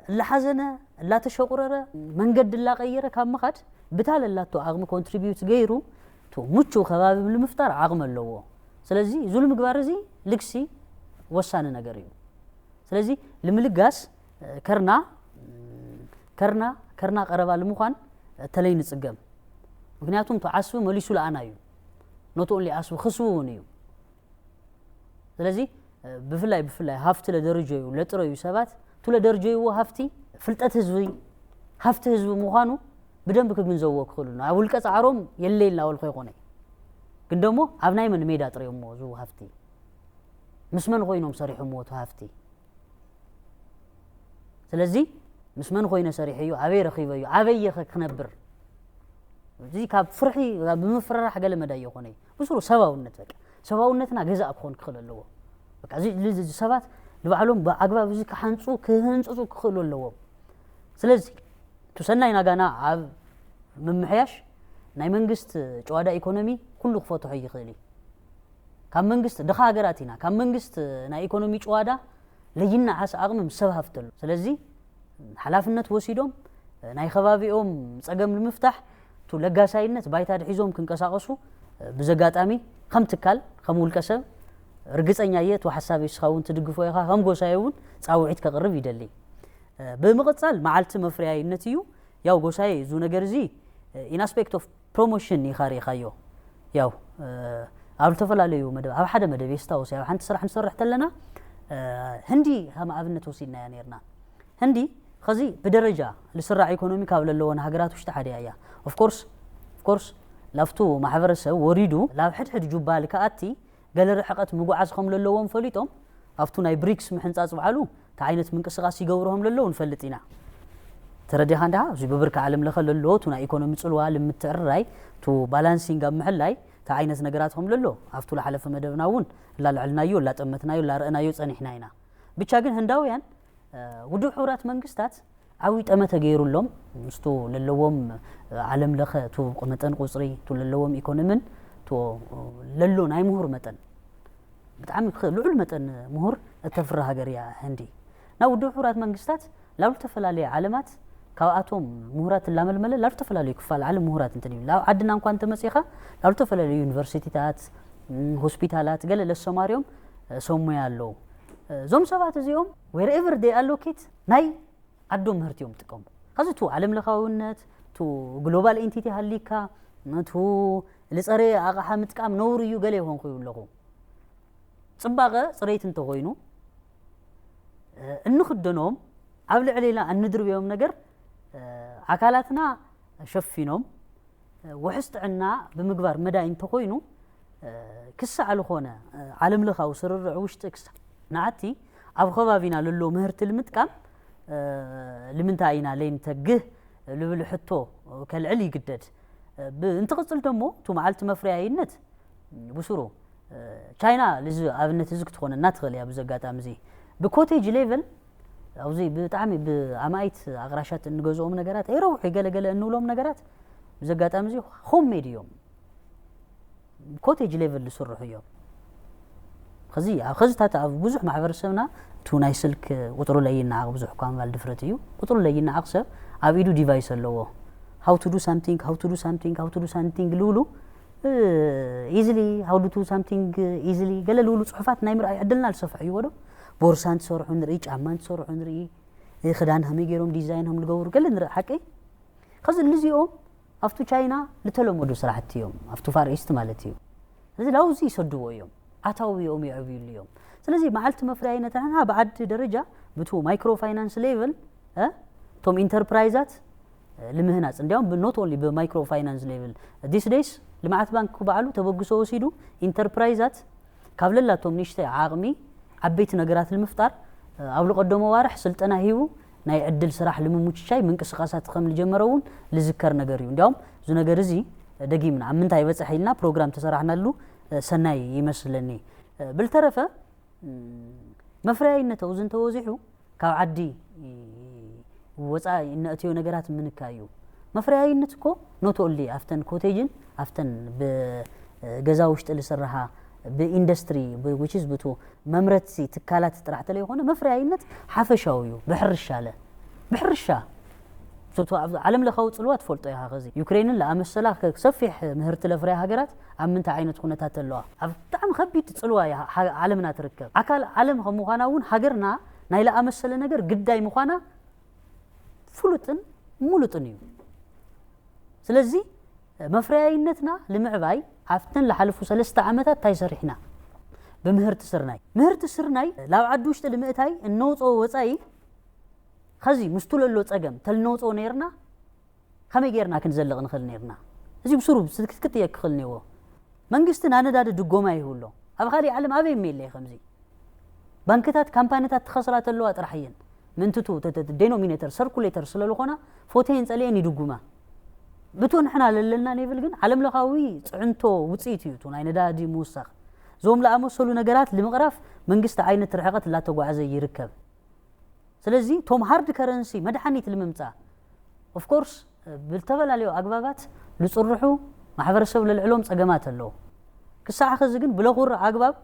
اللي حزنه لا تشقرره من قد لا غيره كان مخد بتال اللاتو عقم كونتريبيوت غيرو تو مچو خباب بالمفتار عقم لو سلازي ظلم غبارزي لكسي وسان ነገር እዩ ስለዚህ ልምልጋስ ከርና ቀረባ ለምኳን ተለይን ጽገም ምክንያቱም ተዓስቡ መሊሱ ለአናዩ ኖት ኦንሊ አስቡ خصውን እዩ ስለዚህ ብፍላይ ሀፍት ለደረጃዩ ለጥረዩ ሰባት ቱ ለደረጃዩ ሀፍቲ ፍልጠት ህዝቢ ምዃኑ በደንብ ከግንዘው ክሉና አውልቀ ጻሮም የሌላ ወልቆ ይቆነ ግን ደሞ አብናይ ምን ሜዳ ጥረዩሞ ዙ ሀፍቲ مسمن خوينهم صريح موت هافتي سلازي مسمن خوينا صريحيو عبي رخيبيو عبي خنبر زي كاب فرحي بمفرح قال مداي يخوني بصرو سباونت بقى سباونتنا غزا ابخون كخللو بقى زي سبات لبعلهم باغباب زي كهنصو كخللو سلازي تسناينا غانا عب ممحياش ناي منغست ጨዋዳ ኢኮኖሚ ሁሉ ክፈትሑ ይኽእል ካብ መንግስት ደኻ ሀገራቲና ካብ መንግስት ናይ ኢኮኖሚ ጨዋዳ ለይና ዓስ አቅም ሰብ ሃፍተሉ ስለዚ ሓላፍነት ወሲዶም ናይ ከባቢኦም ጸገም ለምፍታሕ ቱ ለጋሳይነት ባይታ ድሒዞም ክንቀሳቀሱ ብዘጋጣሚ ከም ትካል ከም ውልቀሰብ ርግጸኛየት ወሐሳብ ይስኻውን ትድግፎ ይኻ ከም ጎሳይውን ጻውዒት ከቅርብ ይደሊ በመቀጻል ማዓልቲ መፍሪያይነት እዩ ያው ጎሳይ ዙ ነገር እዚ ኢን አስፔክት ኦፍ ፕሮሞሽን ይኻሪኻዮ ያው ኣብ ተፈላለዩ መደብ ኣብ ሓደ መደብ ይስታውስ ያው ሓንቲ ስራሕ ንሰርሕ ተለና ህንዲ ከም ኣብነት ወሲድና ነርና ህንዲ خزي بدرجة لسرع إيكونومي قبل اللون هجرات وش تحديها of course لافتو مع حفرسه وريدو لا حد جبال كأتي قال رحقت مجوعز خم للون فليتهم أفتو ناي بريكس محنت علو تعينت من قصقاسي جورهم للون فلتينا تردي هندا زي ببرك عالم لخل اللو تو ناي إيكونومي تسلوا عالم متعرّي تو بالانسينج محلاي تعينت نجاراتهم للو أفتو لحلف مدبناون لا العلنايو لا تمتنايو لا رأنايو تنحناينا بتشاجن هنداويان ودو حورات منقستات عوي تمت غيرو لهم مستو للوم عالم لخ تو قمتن قصري تو للوم ايكونومن تو للو ناي مهور متن بتعم لعل متن مهور التفره هاجر يا هندي نا ودو حورات منقستات لا تفلالي علامات كاواتهم مهورات لاململ لا تفلالي كفال علم مهورات انتني لا عدنا انكم انت مسيخه لا تفلالي يونيفرسيتيات هوسبيتالات قال للسماريوم سمويا اللو زوم سبات زيهم wherever they allocate ناي عدو مهرتيهم تقوم هذا تو عالم لخاونت تو global entity هالليكا تو لصري اقحا متقام نوريو غلي هون خوي لخو صباغه صريت انت خوينو انخدنوم عبل علينا اندربيوم ነገር አካላትና ሸፊኖም وحست عنا بمقبار مداين تخوينو كسا على خونا عالم لخاو سرر وشتكس نعتي اب خبابينا للو مهرت المتقام لمنتاينا لين تجه لبل حتو كالعلي قدد انت قصل دمو تو معلت مفرياينت بسرو تشاينا لز ابنت زك تكون ناتخل يا بزغاطام زي بكوتيج ليفل او زي بتعمي بعمايت اغراشات نغزوم ነገራት አይሮው ይገለገለ እንውሎም ነገራት بزغاطام زي هوم ميديوم كوتيج ليفل لسرح يوم خزي خزتات بزح معبرسبنا تو ناي سلك قطرو لينا عق بزح كان مال دفرتيو قطرو لينا عقسب ابيدو ديفايس لو how to do something لولو easily how to do something easily قال لولو صحفات ناي مرأي عدلنا لصفح يودو بورسان تسرحو نري عمان تسرحو نري خدان هم يغيرهم ديزاين هم لغور قال نري حقي خز لزيوم افتو تشاينا لتلمودو سراحتيوم افتو فار ايست مالتيو ስለዚህ ላውዚ ይሰድዎ يوم አታው يوم يعبيل اليوم ስለዚህ ማልት መፍራይነታና بعد ደረጃ ብቱ ማይክሮ ፋይናንስ ሌቭል ቶም ኢንተርፕራይዛት ለምህናጽ እንዲያውም ኖት ኦንሊ በማይክሮ ፋይናንስ ሌቭል ዲስ ዴይስ ልማዓት ባንክ ባዓሉ ተበግሶ ወሲዱ ኢንተርፕራይዛት ካብለላቶም ንሽተ ዓቅሚ ዓበይት ነገራት ለምፍጣር አብሉ ቀደሞ ዋርሕ ስልጠና ሂቡ ናይ ዕድል ስራሕ ለምሙችቻይ መንቀሳቀሳት ከም ለጀመረውን ለዝከር ነገር እዩ እንዲያውም ዙ ነገር እዚ دقيمنا عمنتا يبصحيلنا بروجرام تسرحنا له سناي يمسلني بالترفه مفرعينته وزن توزيحو كاو عدي وصا اناتيو نغرات منكايو مفرعينتكو نوت اونلي افتن كوتيجن افتن بغزاو ውሽጥ ለሰራሃ በኢንዱስትሪ which is بتو ممرتسي تكالات ጥራዕተ ላይ ሆነ መፍረያይነት ሓፈሻውዩ بحرሻ عالم لخاو صلوات فولطو يا غزي يوكرين لا امسلا كسفيح مهرت لفري هاجرات امنت عينت خنتات اللوا بتعم خبيت صلوا يا عالمنا تركب اكل عالم مخاناون هاجرنا نايلا امسل ነገር ግዳይ مخانا فلوتن مولطنيو ስለዚህ መፍሪያይነትና ለምዕባይ አፍተን ለሐልፉ 3 ዓመታት ታይሰርሕና በምህርት ስርናይ ላብ ዓዱሽተ ለምእታይ እንውጾ ወጻይ خزي مستوللو صقم تلنوصو نيرنا خمي غيرنا كنزلق نخل نيرنا ازي بسرو سكت يكخل نيو منغستنا نداد دغوما يهولو اب خالي علم ابي ميل لي خمزي بانكታት ካምፓኒታት ተخسرات له اطرحين منتتو دينومينيتر سيركوليتر سلالو خنا فوتين صلين يدغوما بتون احنا للنا نيفل ግን ዓለም ለኻዊ ጽዕንቶ ውጽኢት እዩ ቱን አይነዳዲ ሙሳኽ ዞም ለአመሰሉ ነገራት ለመቅራፍ መንግስት አይነት ርሕቀት ላተጓዓዘ ይርከብ ስለዚህ ቶም ሃርድ ከረንሲ መድኃኒት ለመምጻ ኦፍ ኮርስ بالتبلاليو አግባባት ልጽርሑ ማህበረሰብ ለልዕሎም ጸገማት አለው ክሳዕ ኸዚ ግን ብለኹር አግባብ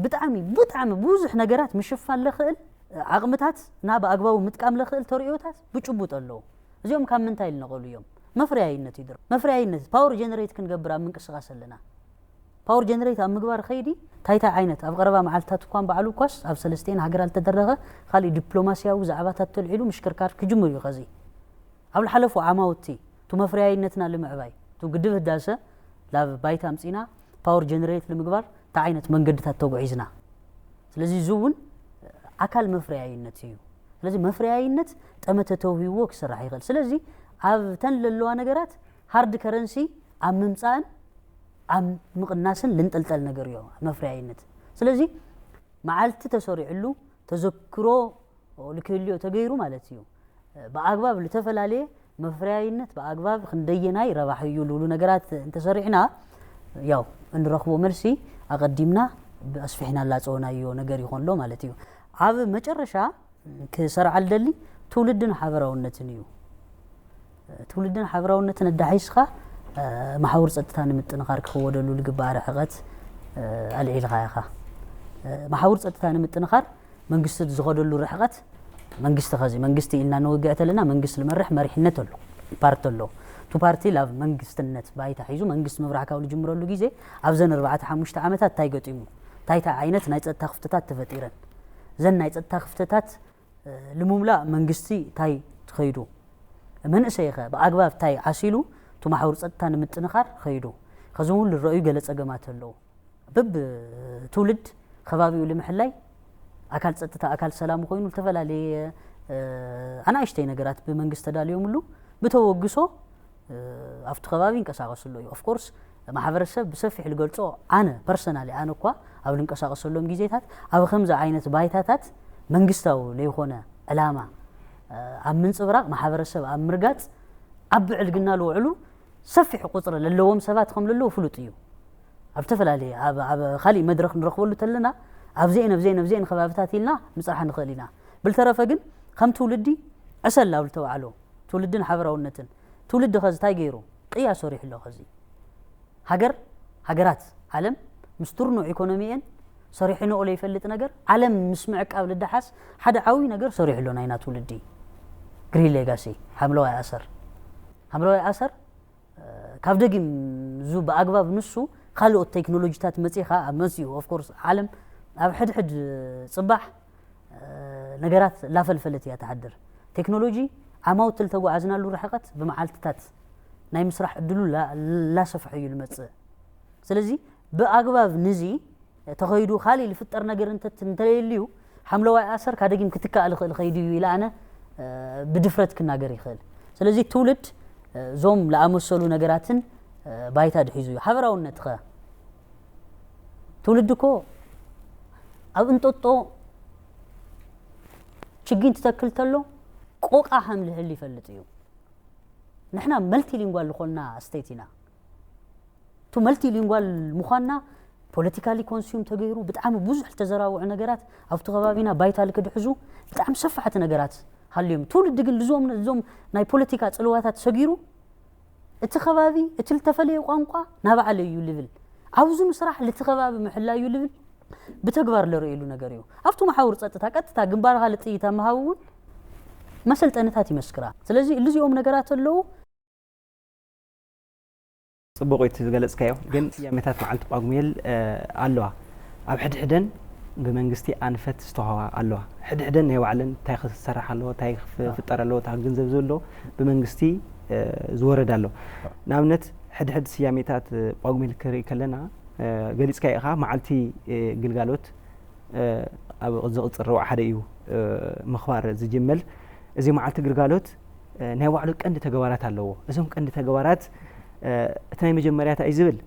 ብጣዕሚ ብዙሕ ነገራት ምሽፋን ለኽእል አቅምታት እና በአግባቡ ምጥቃም ለኽእል ተሪዮታት ብጭቡጥ አለው እዚኦም ካብ ምንታይ ልነቀሉ እዮም መፍሪያይነት ይድር መፍሪያይነት ፓወር ጀነሬት ክንገብር ምንቅስቃሰለና ፓወር ጀነሬት አምግባር ኸይዲ ታይታ አይነት አብቀረባ ማዓልታት እንኳን ባዓሉ ኳስ አብ ሰለስቴን ሀገር አልተደረገ खाሊ ዲፕሎማሲያዊ ዛዕባታት ተልዒሉ ምሽከርካር ክጅምር ይኸዚ አብል ሐለፉ ዓማውቲ ቱ መፍሪያይነትና ለምዕባይ ቱ ግድብ ህዳሰ ላብ ባይታ ምጽና ፓወር ጀነሬት ለምግባር ታ አይነት መንገድታት ተጓዒዝና ስለዚህ ዙውን አካል መፍሪያይነት እዩ ስለዚህ መፍሪያይነት ጠመተ ተውሂቦ ክስራሕ ይኽእል ስለዚህ አብ ተንለለዋ ነገራት ሃርድ ከረንሲ አምምጻን ام مقناسن لنطلطل ነገር እዩ መፍሪያይነት ስለዚህ ማዓልቲ ተሰሪዕሉ ተዘክሮ ለከልዮ ተገይሩ ማለት እዩ በአግባብ ለተፈላለየ መፍሪያይነት በአግባብ ክንደየናይ ረባሕዩ ሉሉ ነገራት እንተሰሪዕና ያው እንረኽቦ መልሲ አቀዲምና በአስፊሕና ላጾናዮ ነገር ይሆንሎ ማለት እዩ አብ መጨረሻ ከሰርዓል ደሊ ትውልድን ሓበራውነትን እዩ ትውልድን ሓበራውነትን ዳሒስኻ محاور صدتان متنخار كودلو لغبار حقت العيل غايخا محاور صدتان متنخار منغست زغدلو رحقت منغست خزي منغست إلنا نوقعت لنا منغست المرح مرحنته له بارتلو تو بارتي لاف منجست النت بايتا حيزو منجست مبرعكاو لجمرو له غيزه ابزن 4-5 عامات تايغطيمو تايتا عينت ناي صدتا خفتات تفطيرن زن ناي صدتا خفتات لمملا منجستي تاي تخيدو من اسيخه باغباب تاي عسيلو تو محور صدتا نمطنخار خيدو خزون للرؤي ገለጸ ገማተለው بب تولد خبابيو لمحلاي አካል ጸጥታ አካል ሰላም ኮይኑ ተፈላለየ አናሽተይ ነገራት በመንግስት ተዳልዮም ሁሉ በተወግሶ አፍት ከባቢ እንቀሳቀስሎ ኦፍ ኮርስ ማህበረሰብ በሰፊሕ ልገልጾ አነ ፐርሰናሊ አነ እኳ ኣብ ልንቀሳቀስሎም ጊዜታት ኣብ ከምዛ ዓይነት ባይታታት መንግስታው ለይኾነ ዕላማ ኣብ ምንጽብራቅ ማህበረሰብ ኣብ ምርጋጽ ኣብ ዕልግና ልውዕሉ ሰፊሕ ቁጥር ለለዎም ሰባት ከም ለለው ፍሉጥ እዩ ኣብ ተፈላለየ ኣብ ኻሊ መድረኽ ንረኽበሉ ተለና ኣብዘይን ከባብታት ኢልና ምጽራሕ ንኽእሊና بالترفه ግን ከም ትውልዲ ዕሰላው ልተዋዕሎ ትውልድን ሓበራውነትን ትውልድ ኸዝ ታይ ገይሩ ቅያስ ሶሪሕ ሎ ኸዚ ሃገራት ዓለም ምስትርኖ ኢኮኖሚየን ሶሪሕኖ ኦለ ይፈልጥ ነገር ዓለም ምስምዕቃብ ልዳሓስ ሓደ ዓዊ ነገር ሶሪሕ ሎ ናይና ትውልዲ ግሪን ሌጋሲ ሓምለዋይ ኣሰር ካብ ደጊም ዙ በአግባብ ንሱ ካልኦት ቴክኖሎጂታት መጽኻ መጽዩ ኦፍ ኮርስ ዓለም ኣብ ሕድሕድ ጽባሕ ነገራት ላፈልፈለት ያ ተሓድር ቴክኖሎጂ ዓማውት ተጓዓዝናሉ ረሕቀት በመዓልትታት ናይ ምስራሕ እድሉ ላሰፍሕ እዩ ልመጽእ ስለዚ በአግባብ ንዚ ተኸይዱ ኻሊ ልፍጠር ነገር እንተለይልዩ ሓምለዋይ ኣሰር ካደጊም ክትካእል ኽእል ኸይዱ ኢላ ኣነ ብድፍረት ክናገር ይኽእል ስለዚ ትውልድ ዞም ለአመሰሉ ነገራትን ባይታ ድሒዙ ሓበራውነት ኸ ትውልድኮ ኣብ እንጦጦ ችግኝ ትተክል ተሎ ቆቃ ሓምልህል ይፈልጥ እዩ ንሕና መልቲ ሊንጓል ልኾልና ስቴቲና ቱ መልቲ ሊንጓል ምዃንና ፖለቲካሊ ኮንሱም ተገይሩ ብጣዕሚ ብዙሕ ተዘራውዑ ነገራት ኣብቲ ከባቢና ባይታ ልክድሕዙ ብጣዕሚ ሰፋሕቲ ነገራት ሃልዮም ትውልድ ግን ልዞም ናይ ፖለቲካ ጽልዋታት ሰጊሩ እቲ ከባቢ እቲ ልተፈለየ ቋንቋ ናባዕለ እዩ ልብል ኣብዙ ምስራሕ ልቲ ከባቢ ምሕላዩ ልብል بتكبر لرئيلو نجاريو أفتو محاور تصدق كتة جنبار هالتي تمهاون مثل تنتاتي مسكرة سلزي اللي يوم نجارات اللو صبغيت جلس كيو جن يا متات معلت باقميل علوها أب حد حدن بمنجستي أنفت استوها علوها حد حدن هو علن تاخذ السرح علوه تاخذ في الطر علوه تاخذ جنزب زلو بمنجستي زورد علوه نامنت حد سياميتات باقميل كري كلنا قليس كايخا معلتي قلقالوت أو زغط الروع حدا يو مخبار زجمل إذا معلتي قلقالوت نهوا على كأن تجوارات هلو إذا كأن تجوارات اثنين مجمرات أيزبل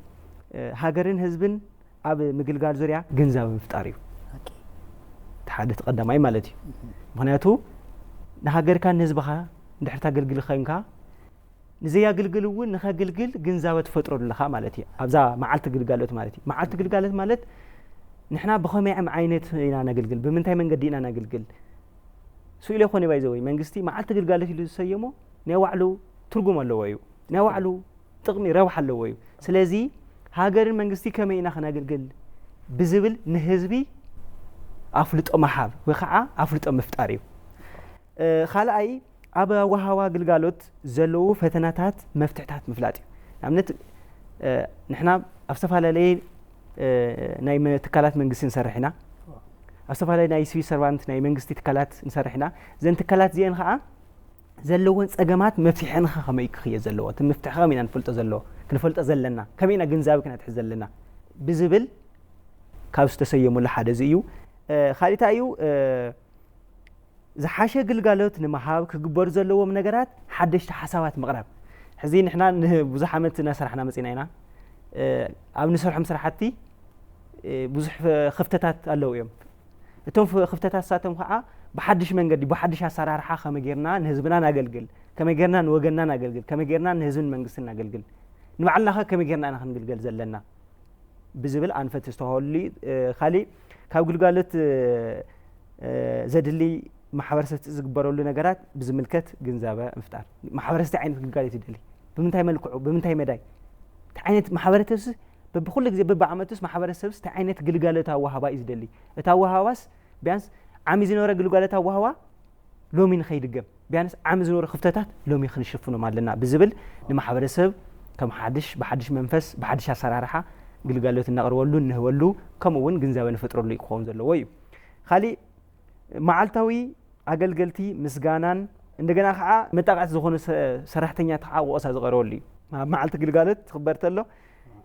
هاجرين هزبن أب مقلقال زريع جنزا بفتاريو تحدث قدام أي مالتي معناته نهاجر كان نسبها نحتاج قلقل خينكا نزيا قلقلون نخا قلقل جنزاوة فترة لخا مالتي أبزا معلت قلقالات مالتي معلت قلقالات مالت نحنا بخمي عم عينت أنا قلقل بمنتهي من قدينا أنا قلقل سؤال أخواني بايزوي منجستي معلت قلقالات اللي سيمو نوعلو ترجم اللويو نوعلو تغني روح اللويو سلازي هاجر منجستي كم إنا خنا قلقل بزبل نهزبي أفلت أم حاب وخاء أفلت أم فتاريو خالعي أبا وهوا قلقالوت زلو فتناتات مفتحتات مفلاتي عملت نحنا أفصفها لي ناي تكالات منقسي نسرحنا أفصفها لي ناي سوي سروانت ناي منقسي تكالات نسرحنا زين تكالات زين خاء زلوون سأجمات مفتحين خا ميك خي زلو تمفتح خامينا نفلت زلو كنفلت زلنا كمينا جنزاب كنا تحزلنا بزبل كاوس تسيمو لحد زيو خالي تايو زحاشة قلقالوت نمحاو كقبر زلوهم نجارات حدش حسابات مقرب حزين إحنا بزح عملتنا سرحنا مسيناينا أو نسرح مسرحتي بزح خفتات اللو يوم توم في خفتات ساتهم خاء بحدش من قدي بحدش هسار رحا كم جيرنا نهزبنا نقلقل كم جيرنا نوجنا نقلقل كم جيرنا نهزن من قصنا نقلقل نمعلها كم جيرنا أنا خنقلقل زلنا بزبل أنفت استهولي خالي كاو قلقالوت زدلي محاورست زقبروا له نجارات بزملكت جنزابة مفتار محاورست عينت قلقالي تدلي بمنتهي ملكو بمنتهي مداي تعينت محاورتس بكل جزء ببعمتس محاورست تعينت قلقالتها وهوا إزدلي تاوها واس بيانس عم يزنورا قلقالتها وهوا لو من خير الجم بيانس عام زنور خفتات لوم يخنشفونهم علينا بزبل لما حبرسب كم بحدش منفس بحدش أسرارها قالوا النقرولو نهولو كم وين جنزاوين فترة اللي يقوم زلوا خالي معلتوي أقلتي مسجانان عندنا خاء متقعد زخون سرحتني تقع وأساس غرولي معلت قالت خبرت له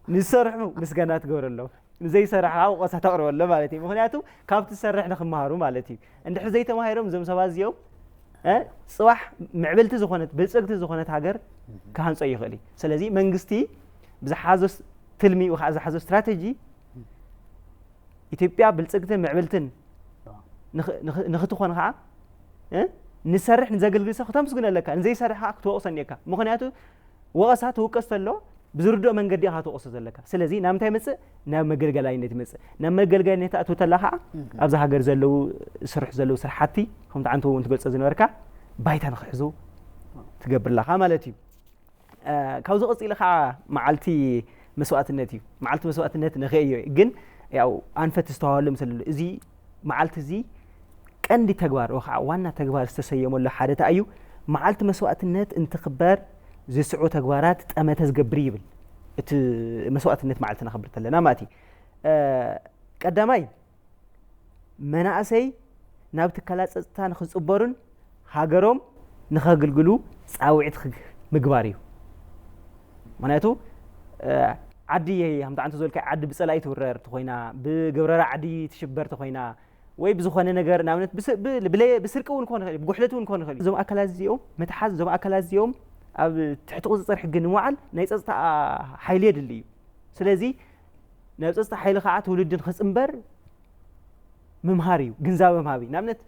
نسرحو مسجانات غرولو زي سرحها وأساس تقرأ ولا مالتي مخنياتو كابت السرح نخمهارو مالتي عند حزي تماهيرهم زم سبازيو صباح معبلت زخونت بلصقت زخونت هاجر كهان صي يخلي سلازي منغستي بزحازس تلمي وخاز حازو استراتيجي إثيوبيا بلصقتن معبلتن نختو خون خا نسرح نزاقل قصة ختام سقنا لك نزي سرحها توقصن يكا مخنياتو وقصات وقصتلو بزردو من قدي هاتو قصة لك سلازي نامتاي مص نام مغلغلاينت مص نام مغلغلاينت اتو تلاخا ابز هاجر زلو سرحتي هم تعنتو وانت قلص زنوركا بايتا نخحزو تقبر لها مالتي كاوزو قصي لخا معلتي مسواتنتي معلت مسواتنت نخيو جن ያው አንፈት ተስተዋል ምስል እዚ ማዓልት እዚ ቀንዲ ተግባር ወኻ ዋና ተግባር ዝተሰየመሉ ሓደ ታዩ ማዓልት መስዋዕትነት እንትኽበር ዝስዑ ተግባራት ጠመተ ዝገብር ይብል እቲ መስዋዕትነት ማዓልትና ኸብርተለና ማቲ ቀዳማይ መናእሰይ ናብ ትከላጸጽታ ንኽጽበሩን ሃገሮም ንኸግልግሉ ጻውዒት ምግባር እዩ ማለቱ عدي هم تعنتو زولك عد بصلاي تورر تخوينا بجبررة عدي تشبر تخوينا وي بزخونه نجار نعمت بسرقون كون خلي بقحلتون كون خلي زوم أكلات زيوم متحز زوم أكلات زيوم أب تحت قصة صرح الجنوعل نيتسست حيلي دللي سلازي نيتسست حيل خاعت ولدن خس إمبر ممهاري جنزاوي مهابي نعمت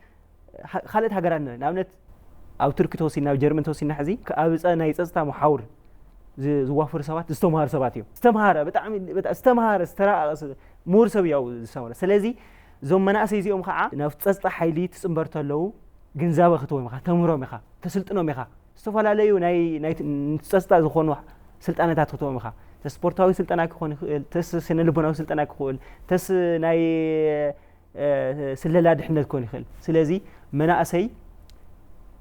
خالد هجرنا نعمت أو تركي توصينا وجرمن توصينا حزي أبز أنا نيتسست محاور زوافر سبات استمهار سباتيو استمهار استمهار استراء مور سوياو سمرا سلازي زوم مناسي زيوم خاعه نفتصط حيلي تسمبرتلو جنزاوه ختوي مخا تمرو مخا تسلطنو مخا استفالاليو ناي نتصط زخون سلطانات ختوي مخا تسبورتاوي سلطانا كخون تس سنلبوناوي سلطانا كخول تس ناي سللا دحنت كون يخل سلازي مناسي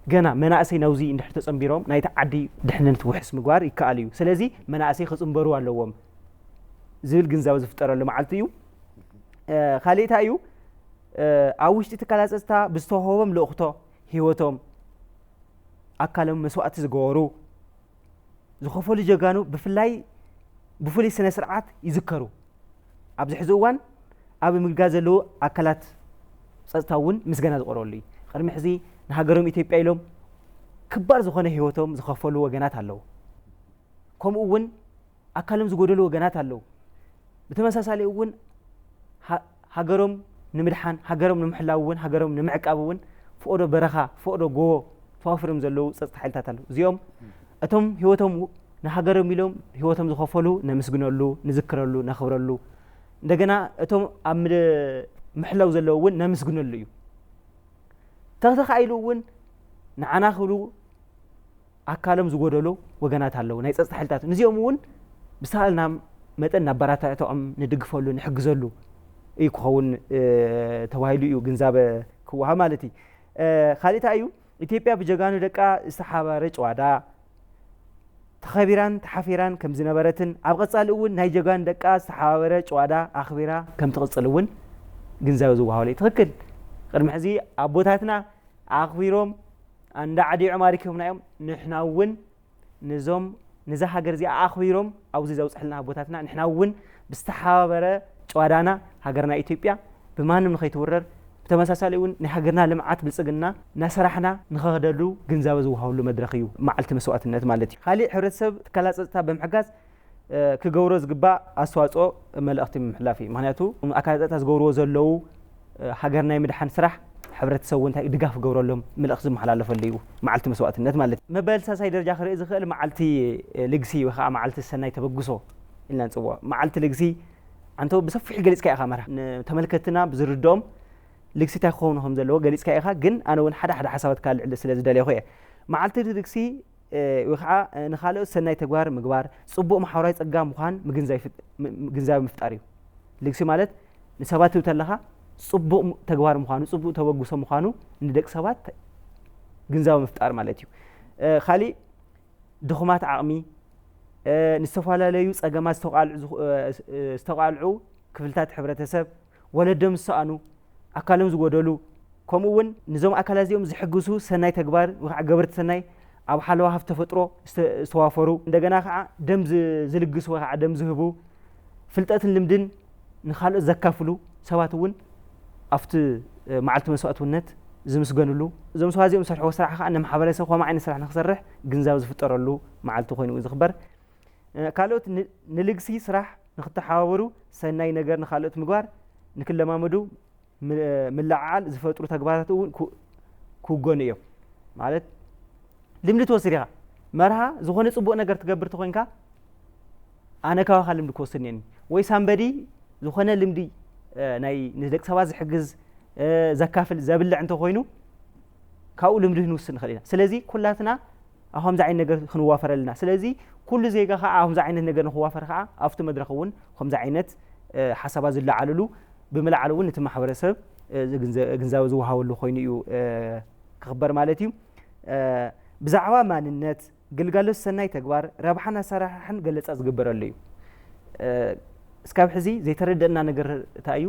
جنا مناسي نوزي إن حتى تصمبيرهم نايت عدي دحننت وحس مقوار يكاليو سلازي مناسي خصمبروا علىهم زيل جنزاو زفتر اللي معلتيو خاليتها يو عاوشتي تكالاسستا بستوهم لأختو هيوتهم أكلم مسوات زجورو زخفوا لجانو بفلاي سنة سرعات يذكروا عبد حزوان أبي مجازلو أكلات ستاون مسجنا زقرولي خرم حزي نهاجرهم إثيوبيا لهم كبار زخانة هيوتهم زخفلوا وجنات هلو كم أون أكلم زجودلوا وجنات هلو بتمساسالي أون هاجرهم نمرحان هاجرهم نمحلاون هاجرهم نمعك أبون فوق برخا فوق جو فافرم زلوا ستحيلتها هلو زيوم أتهم هيوتهم نهاجرهم يلهم هيوتهم زخفلوا نمسجنلوا نذكرلوا نخبرلوا دجنا أتهم أمر محلاو زلوا نمسجنلوا تخيلون نعنا خلو أكلم زودلو وجنات هلو نايت استحلتات نزيومون بسالنا متى نبراتاتو أم ندقفلو نحجزلو يكون توهيلو يو جنزابه كوها مالتي خالتها أيو إثيوبيا بجانو دكا استحابة رج وعدا تخبيران تحفيران كم زنبرتن أبغى تسألون ناي جان دكا استحابة رج وعدا أخبيرا كم تقصلون جنزابه زوها ولي تذكر قرم حزي أبوتاتنا أخبيرهم عند عدي عماركهم نايم نحناون نزوم نزاح جرزي أخبيرهم أو زي زوج حلنا أبوتاتنا نحناون بستحابرة جوادانا هجرنا إثيوبيا بما إنه نخيط ورر بتمساساليون نهجرنا لمعات بالسجننا نسرحنا نخدلو جنزاوة زوهاولو مدرخيو مع التمسوات النت مالتي خالي حرسب تكلاس تابع محجز كجورز جبا أسواقه ملأختي محلافي معناته أكادت أسجورو زلوا هاجرنا يمدحن سرح حبرت سوون تاي دقاف جورو لهم ملأخذ محلالة فليو معلت مسوات النت مالت ما بالسا سايدر جاخر إذا خل معلتي لجسي وخا معلت السنة تبقصو إلا نسوا معلت لجسي عنتو بصفي جلس كأي خمرة تملكتنا بزردهم لجسي تاخونهم زلوا جلس كأي خا جن أنا ون حدا حسابات كال السلة دالي خويا معلت لجسي وخا نخالو السنة تجوار مجوار صبوا محاورات أجام مخان مجنزاي مفتاريو لجسي مالت نسباته تلها صبوا تجوار مخانو صبوا توجس مخانو ندك سبات ግንዛብ ምፍጣር ማለት እዩ ካሊ ድኹማት ዓቕሚ ንዝተፈላለዩ ፀገማት ዝተቃልዑ ክፍልታት ሕብረተሰብ ወለዶም ዝሰኣኑ ኣካሎም ዝጎደሉ ከምኡ እውን ንዞም ኣካላት እዚኦም ዝሕግዙ ሰናይ ተግባር ወይ ገበርቲ ሰናይ ኣብ ሓለዋ ሃፍቲ ተፈጥሮ ዝተዋፈሩ እንደገና ከዓ ደም ዝልግሱ ወይ ከዓ ደም ዝህቡ ፍልጠትን ልምድን ንኻልኦት ዘካፍሉ ሰባት እውን ኣብቲ መዓልቲ መስዋእትነት ዝምስገንሉ እዞም ሰባት እዚኦም ዝሰርሕዎ ስራሕ ከዓ ንማሕበረሰብ ከምኡ ዓይነት ስራሕ ንክሰርሕ ግንዛብ ዝፍጠረሉ መዓልቲ ኮይኑ ዝኽበር ካልኦት ንልግሲ ስራሕ ንክተሓባበሩ ሰናይ ነገር ንኻልኦት ምግባር ንክለማመዱ ምልዓዓል ዝፈጥሩ ተግባራት እውን ክውገኑ እዮም ማለት ልምዲ ትወስድ ኢኻ መርሃ ዝኾነ ፅቡቕ ነገር ትገብር ተኮይንካ ኣነ ካባኻ ልምዲ ክወስድ እኒአኒ ወይ ሳንበዲ ዝኾነ ልምዲ ናይ ንደቂ ሰባት ዝሕግዝ ዘካፍል ዘብልዕ እንተኮይኑ ካብኡ ልምዲ ክንውስድ ንኽእል ኢና ስለዚ ኩላትና ኣብ ከምዚ ዓይነት ነገር ክንዋፈር ኣለና ስለዚ ኩሉ ዜጋ ከዓ ኣብ ከምዚ ዓይነት ነገር ንክዋፈር ከዓ ኣብቲ መድረክ እውን ከምዚ ዓይነት ሓሳባት ዝለዓልሉ ብምልዓል እውን እቲ ማሕበረሰብ ግንዛቤ ዝወሃበሉ ኮይኑ እዩ ክኽበር ማለት እዩ ብዛዕባ ማንነት ግልጋሎት ሰናይ ተግባር ረብሓን ኣሰራርሓን ገለፃ ዝግበረሉ እዩ እስካብ ሕዚ ዘይተረደአና ነገር እንታይ እዩ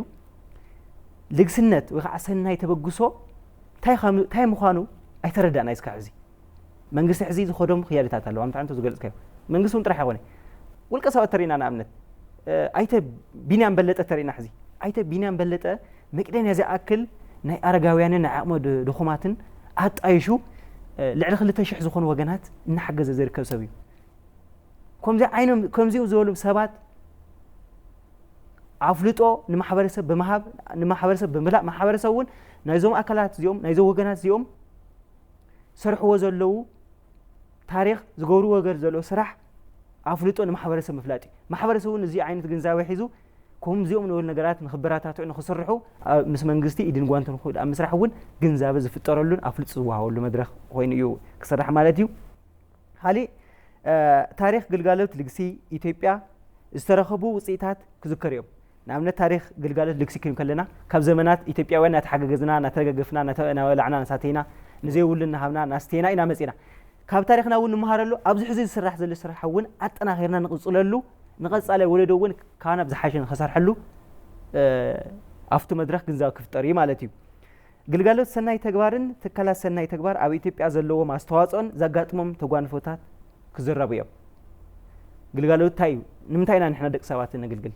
ልግስነት ወይ ከዓ ሰናይ ተበግሶ እንታይ ምዃኑ ኣይተረዳእና እስካብ ሕዚ መንግስቲ ሕዚ ዝኸዶም ክያድታት ኣለዋ ምንታይ ዝገልፅካዮ መንግስቲ እውን ጥራሕ ኣይኮነ ውልቀ ሰባት ተሪእና ንኣብነት ኣይተ ቢንያም በለጠ ተሪእና ሕዚ ኣይተ ቢንያም በለጠ መቄዶንያ ዝኣክል ናይ ኣረጋውያንን ናይ ዓቕሚ ድኹማትን ኣጣይሹ ልዕሊ 2,000 ዝኾኑ ወገናት እናሓገዘ ዝርከብ ሰብ እዩ ከምዚኡ ዝበሉ ሰባት ኣፍልጦ ንማሕበረሰብ ብምሃብ ንማሕበረሰብ ብምላእ ማሕበረሰብ እውን ናይዞም ኣካላት እዚኦም ናይዞም ወገናት እዚኦም ሰርሕዎ ዘለው ታሪክ ዝገብርዎ ነገር ዘሎ ስራሕ ኣፍልጦ ንማሕበረሰብ ምፍላጥ እዩ ማሕበረሰብ እውን እዚ ዓይነት ግንዛቤ ሒዙ ከምዚኦም ንብሉ ነገራት ንኽበራታትዑ ንኽስርሑ ምስ መንግስቲ ኢድን ጓንትን ንኽእል ኣብ ምስራሕ እውን ግንዛቤ ዝፍጠረሉን ኣፍልጦ ዝወሃበሉ መድረክ ኮይኑ እዩ ክስራሕ ማለት እዩ ካሊእ ታሪክ ግልጋሎት ልግሲ ኢትዮጵያ ዝተረኸቡ ውፅኢታት ክዝከር እዮም ንኣብነት ታሪክ ግልጋሎት ልግሲ ክንብል ከለና ካብ ዘመናት ኢትዮጵያውያን እናተሓጋገዝና እናተደጋገፍና እናበላዕና እናሳተይና ንዘይብሉ እናሃብና እናስተይና ኢና መፂና ካብ ታሪክና እውን ንምሃረሉ ኣብዚ ሕዚ ዝስራሕ ዘሎ ስራሕ እውን ኣጠናኺርና ንቕፅለሉ ንቐፃለ ወለዶ እውን ካና ብዝሓሸ ንኸሰርሐሉ ኣብቲ መድረክ ግንዛቤ ክፍጠር እዩ ማለት እዩ ግልጋሎት ሰናይ ተግባርን ትካላት ሰናይ ተግባር ኣብ ኢትዮጵያ ዘለዎም ኣስተዋፅኦን ዘጋጥሞም ተጓንፎታት ክዝረቡ እዮም ግልጋሎት እንታይ እዩ ንምንታይ ኢና ንሕና ደቂ ሰባት ነግልግል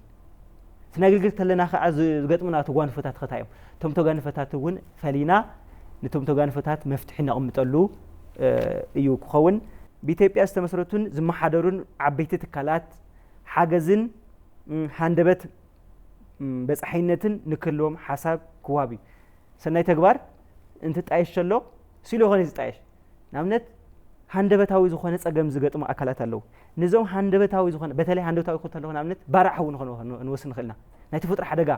ትነግልግል ከለና ከዓ ዝገጥሙና ተጓንፎታት ከታ እዮም እቶም ተጓንፎታት እውን ፈሊና ነቶም ተጓንፎታት መፍትሒ ነቕምጠሉ እዩ ክኸውን ብኢትዮጵያ ዝተመስረቱን ዝመሓደሩን ዓበይቲ ትካላት ሓገዝን ሃንደበት በፃሕይነትን ንክህልዎም ሓሳብ ክዋሃብ እዩ ሰናይ ተግባር እንትጣየሽ ዘሎ ሲሉ ይኾነ ዝጣየሽ ንኣብነት ሃንደበታዊ ዝኾነ ፀገም ዝገጥሙ ኣካላት ኣለዉ ንዞም ሃንደበታዊ ዝኾነ በተለይ ሃንደበታዊ ክተለኹ ንኣብነት ባራዕ እውን ንወስድ ንኽእልና ናይ ተፈጥሮ ሓደጋ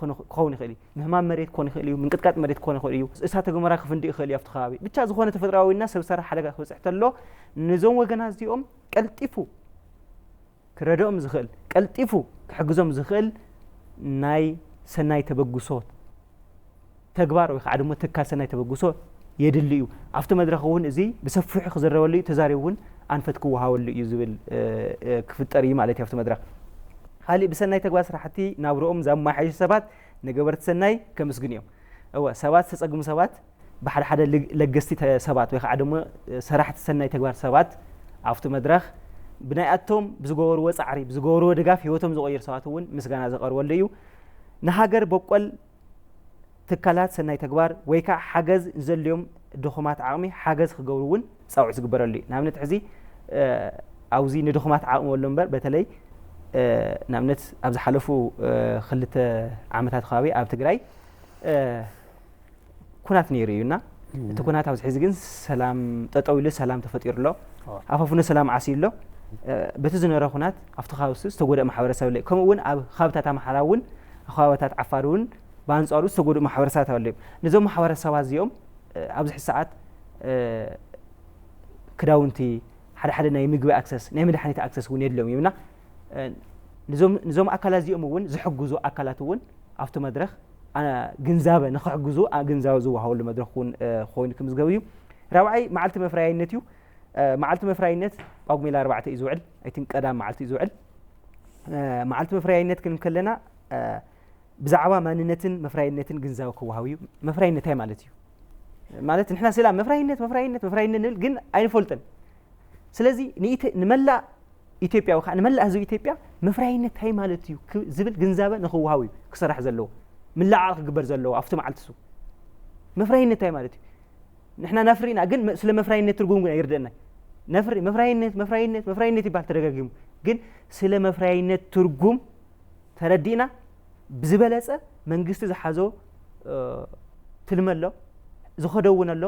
ክኸውን ይኽእል እዩ ምህማም መሬት ክኾን ይኽእል እዩ ምንቅጥቃጥ መሬት ክኾን ይኽእል እዩ እሳተ ገሞራ ክፍንድእ ይኽእል እዩ ኣብቲ ከባቢ ብቻ ዝኾነ ተፈጥሮኣዊና ሰብ ሰራሕ ሓደጋ ክበፅሕ ተሎ ንዞም ወገናት እዚኦም ቀልጢፉ ክረድኦም ዝኽእል ቀልጢፉ ክሕግዞም ዝኽእል ናይ ሰናይ ተበግሶ ተግባር ወይ ከዓ ድማ ትካል ሰናይ ተበግሶ የድሊ እዩ ኣብቲ መድረክ እውን እዚ ብሰፊሑ ክዝረበሉ እዩ ተዛሪቡ እውን ኣንፈት ክወሃበሉ እዩ ዝብል ክፍጠር እዩ ማለት እዩ ኣብቲ መድረክ ካሊእ ብሰናይ ተግባር ስራሕቲ ናብርኦም ዘመሓይሹ ሰባት ነገበርቲ ሰናይ ከመስግን እዮም እወ ሰባት ዝተፀግሙ ሰባት ብሓደ ሓደ ለገስቲ ሰባት ወይ ከዓ ድማ ሰራሕቲ ሰናይ ተግባር ሰባት ኣብቲ መድረክ ብናይኣቶም ብዝገበርዎ ፃዕሪ ብዝገበርዎ ድጋፍ ሂወቶም ዝቐይሩ ሰባት እውን ምስጋና ዘቐርበሉ እዩ ንሃገር በቆል ትካላት ሰናይ ተግባር ወይ ከዓ ሓገዝ ንዘልዮም ድኹማት ዓቕሚ ሓገዝ ክገብሩ እውን ፃውዒት ዝግበረሉ እዩ ንኣብነት ሕዚ ኣብዚ ንድኹማት ዓቕሚ ወሎ እምበር በተለይ ንኣብነት ኣብ ዝሓለፉ 2 ዓመታት ከባቢ ኣብ ትግራይ ኩናት ነይሩ እዩና እቲ ኩናት ኣብዚ ሕዚ ግን ሰላም ጠጠው ኢሉ ሰላም ተፈጢሩ ኣሎ ኣፋፍነ ሰላም ዓሲሉ ኣሎ በቲ ዝነበረ ኩናት ኣብቲ ከባቢ ዝተጎድአ ማሕበረሰብ ኣሎ ከምኡ እውን ኣብ ከባብታት ኣምሓራ እውን ኣብ ከባብታት ዓፋር እውን በኣንጻሩ ዝተጎድኡ ማሕበረሰባት ኣለዉ ነዞም ማሕበረሰባት እዚኦም ኣብዚ ሕዚ ሰዓት ክዳውንቲ ሓደ ሓደ ናይ ምግቢ ኣክሰስ ናይ መድሓኒት ኣክሰስ እውን የድልዮም እዩና ንዞም ኣካላት እዚኦም እውን ዝሕግዙ ኣካላት እውን ኣብቲ መድረክ ግንዛበ ንክሕግዙ ግንዛበ ዝወሃበሉ መድረክ እውን ኮይኑ ክምዝገቡ እዩ رابعي معلت مفراينتيو معلت مفراينت باقميل 4 يزوعل ايتين قدام معلت يزوعل معلت مفراينت كلنا بزعوا ماننتن مفراينتن غنزاو كوهاوي مفراينت هي مالتيو مالت نحنا سلام مفراينت نل ግን አይንፈልጠን ስለዚህ ንመላ ኢትዮጵያ ወኻ ንመላ ህዝቢ ኢትዮጵያ መፍራይነት ሃይ ማለት እዩ ዝብል ግንዛበ ንኽውሃው እዩ ክስራሕ ዘለዎ ምልዓል ክግበር ዘለዎ ኣብቲ መዓልትሱ መፍራይነት ሃይ ማለት እዩ ንሕና ነፍሪና ግን ስለ መፍራይነት ትርጉም ግን አይርደና መፍራይነት ይባል ተደጋግሙ ግን ስለ መፍራይነት ትርጉም ተረዲና ብዝበለጸ መንግስቲ ዝሓዞ ትልመሎ ዝኸደውነሎ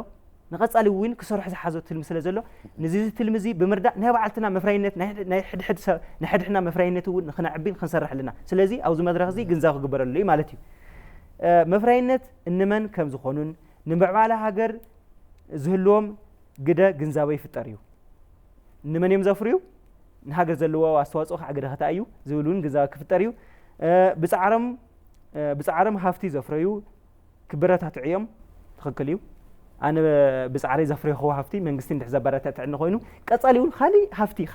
نقصالي وين كسرح زحازو تلم سلا زلو نزيز تلمزي بمردع نبعلتنا مفراينت نحدحنا مفراينت ون نخنعبين خنسرح لنا سلازي او زي مدرخزي غنزاو غبرلي مالتي مفراينت انمن كم زخونون نبعباله هاجر زهلوم غدا غنزاو يفطريو انمن يمزفريو نهاجر زلوا واستواصو حاجه هتايو زولون غنزاو كفطريو بصعرم هافتي زفريو كبرات عيم تخكليو أنا بسعري زفري خو هفتي من قستين تحزبرات تعنا خوينو قصاليون خالي هفتي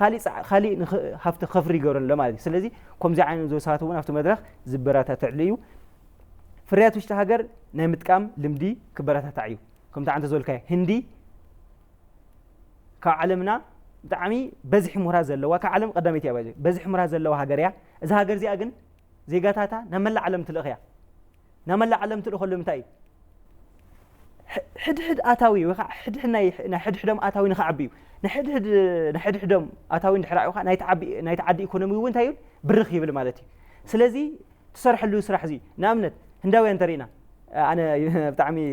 خالي هفت خفري جورن لما دي سلازي كم زعين زو ساعتون هفت مدرخ زبرات تعليو فريات وشتهاجر نمتكام لمدي كبرات تعيو كم تعانت زول كاي هندي كعلمنا دعمي بزح مراز اللوا كعلم قدمت يا باجي بزح مراز اللوا هاجريا إذا هاجر زي أجن زي قاتاتا نملا علم تلقيا نملا علم تلقي لمتاي حد آتاوي وخا حد حدم آتاوي نخعبيو نحد حدم آتاوي نحرق وخا نايتعدي إيكونومي وين تايل برخ يبل مالتي سلازي تصرح له يسرح زي نامنت هنداوي انترينا أنا بتعمي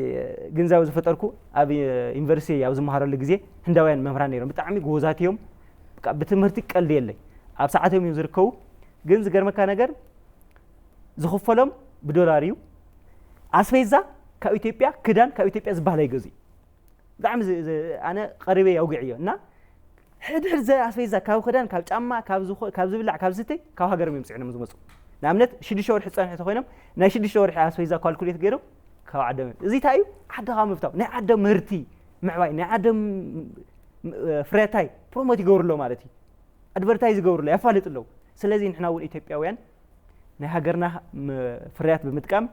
جنزاو زفتركو أبي يونيفرسيتي أو زمهار اللي هنداويان مهران يرون بتعمي جوزاتيهم بتمرتي قل ديالي أب ساعتهم يزركو جنز غير مكان غير زخفلهم بدولاريو أسفيزا كإثيوبيا كدان كإثيوبيا زبالة يجوزي دعم أنا قريبة يوقعيه نا حد زي أسفيزا كاو كدان كاو جامع كاو زخو كاو زبلع كاو زتي كاو هاجر ميمسعنا مزمزو نعملت شدي شور حصان حتى خوينام ناشدي شور أسفيزا كالكوليت غيره كاو عدم زي تايو حدا غام مفتاح نعدم مرتي معواي نعدم فريتاي بروموتي جورلو مالتي أدفرتايز جورلو يفعلت له سلازين إحنا والإثيوبياويان نهاجرنا فريات بمتكام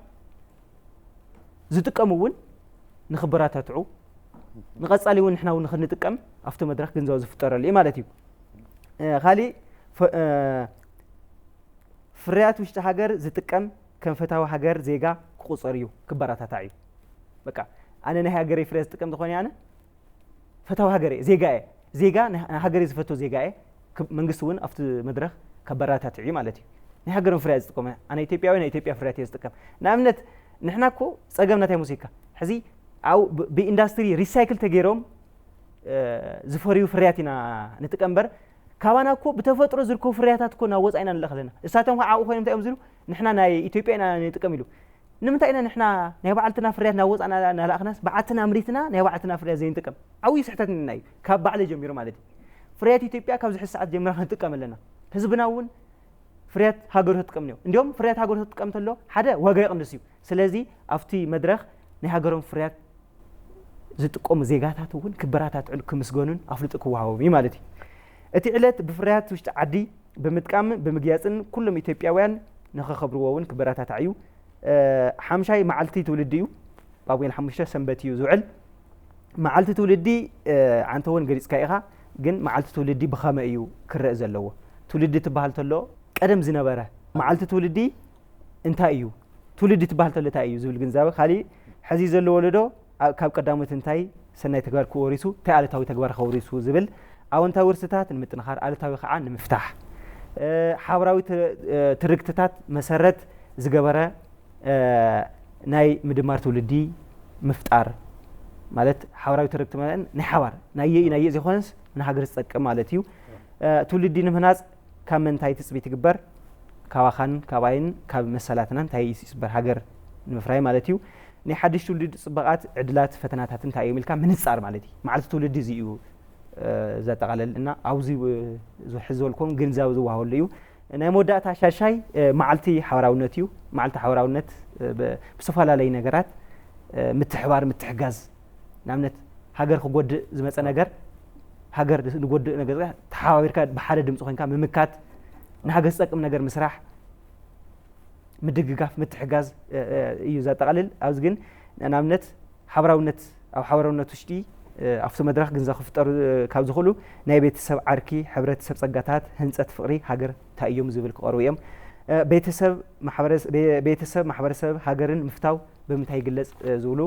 زتقمون نخبرات تعو نقصالي ون احنا ونخنطقم افته مدرخ غنزاو زفطر لي مالتي خالي فريات وشت هاجر زتقم كم فتاو هاجر زيغا قصريو كبرات تعيو بقى انا نهاجري فريز تقم تخوني انا فتاو هاجري زيغا هاجري زفتو زيغا منغسون افته مدرخ كبرات تعيو مالتي نهاجرن فريز تقم انا ايثيوبيا فريات يستقم نامنت نحنا كو صقمنا تاع موسيقى حزي او باندستري ريسايكل تغيروم زفوريو فرياتنا نتقمبر كابانا كو بتفطرو زركو فرياتات كو ناوصاينا نلخلنا اساتهم عاو خوينم تايم زلو نحنا ناي ايثيوبيانا نتقميلو نمتاينا نحنا ناي بعلتنا فريات ناوصانا نلاخناس بعتنا امريتنا ناي بعتنا فريات زين تقم عوي سحتتنا ناي كاب بعل جميرو مالتي فريات ايثيوبيا كاب زح ساعات جميرو نتقملنا حزبناون فريات هاجر تقمنيو انديوم فريات هاجر تقمتلو حدا واغا يقندسيو سلازي افتي مدرخ نهاجرهم فريات زتقوم زيغاتات ون كبراتات علك مسغونن افلطك واوي مالتي اتي علت بفريات وشت عدي بمتقام بمغياصن كلهم ايثيوبياوያን نخخبرون كبراتات عيو حمشاي معلتي تولديو باوين حمشه سنبتيو زعل معلتي تولدي عنتون غريصكايخا ግን معلتي تولدي بخامه ايو كرئ زلو تولدي تبحال تلو قدم زنبره معلتي تولدي انتا ايو تولدي تبحال تلو تا ايو زبل غنزابه خالي حزي زلو ولدو كاب قدامت انتاي سناي تغبار كوريسو تعالتاوي تغبار خوريسو زبل اونتا ورستات نمتنخار علتاوي خا نمفتاح حابراوي تركتታት مسرت زغبره ناي مدمار تولدي مفتار ማለት حابراوي تركت ማለት ናይ حوار ናይ زيخونس نهاجر تصقم مالتيو تولدي نمهناص كامنتاي تصبيت تغبر كواخان كواين كاب مسلاتنا تاي يسبر هاجر نمفراي مالتيو ني حدش تولد صبقات عدلات فتناتات انت يملكا منصار مالتي معلت تولد زيو زاتقاللنا اوزي زحزولكم غنزاو زواهوليو ناي موداتا شاشاي معلتي حوراونتيو معلت حوراونت بصفالا لي نغرات متحوار متحجاز نامنت ሃገር ክጎድእ ዝመፀ ነገር ሃገር ዝጎድእ ነገር ተሓዋዊርካ ብሓደ ድምፂ ኮይንካ ምምካት ንሃገር ዝጠቅም ነገር ምስራሕ ምድግጋፍ ምትሕጋዝ እዩ ዘጠቃልል ኣብዚ ግን ንኣብነት ሓበራውነት ኣብ ሓበራውነት ውሽጢ ኣብቲ መድረኽ ግን ዘኽፍጠሩ ካብ ዝኽእሉ ናይ ቤተሰብ ዓርኪ ሕብረተሰብ ፀጋታት ህንፀት ፍቕሪ ሃገር እንታይ እዮም ዝብል ክቐርቡ እዮም ቤተሰብ ማሕበረሰብ ሃገርን ምፍታው ብምንታይ ይግለጽ ዝብሉ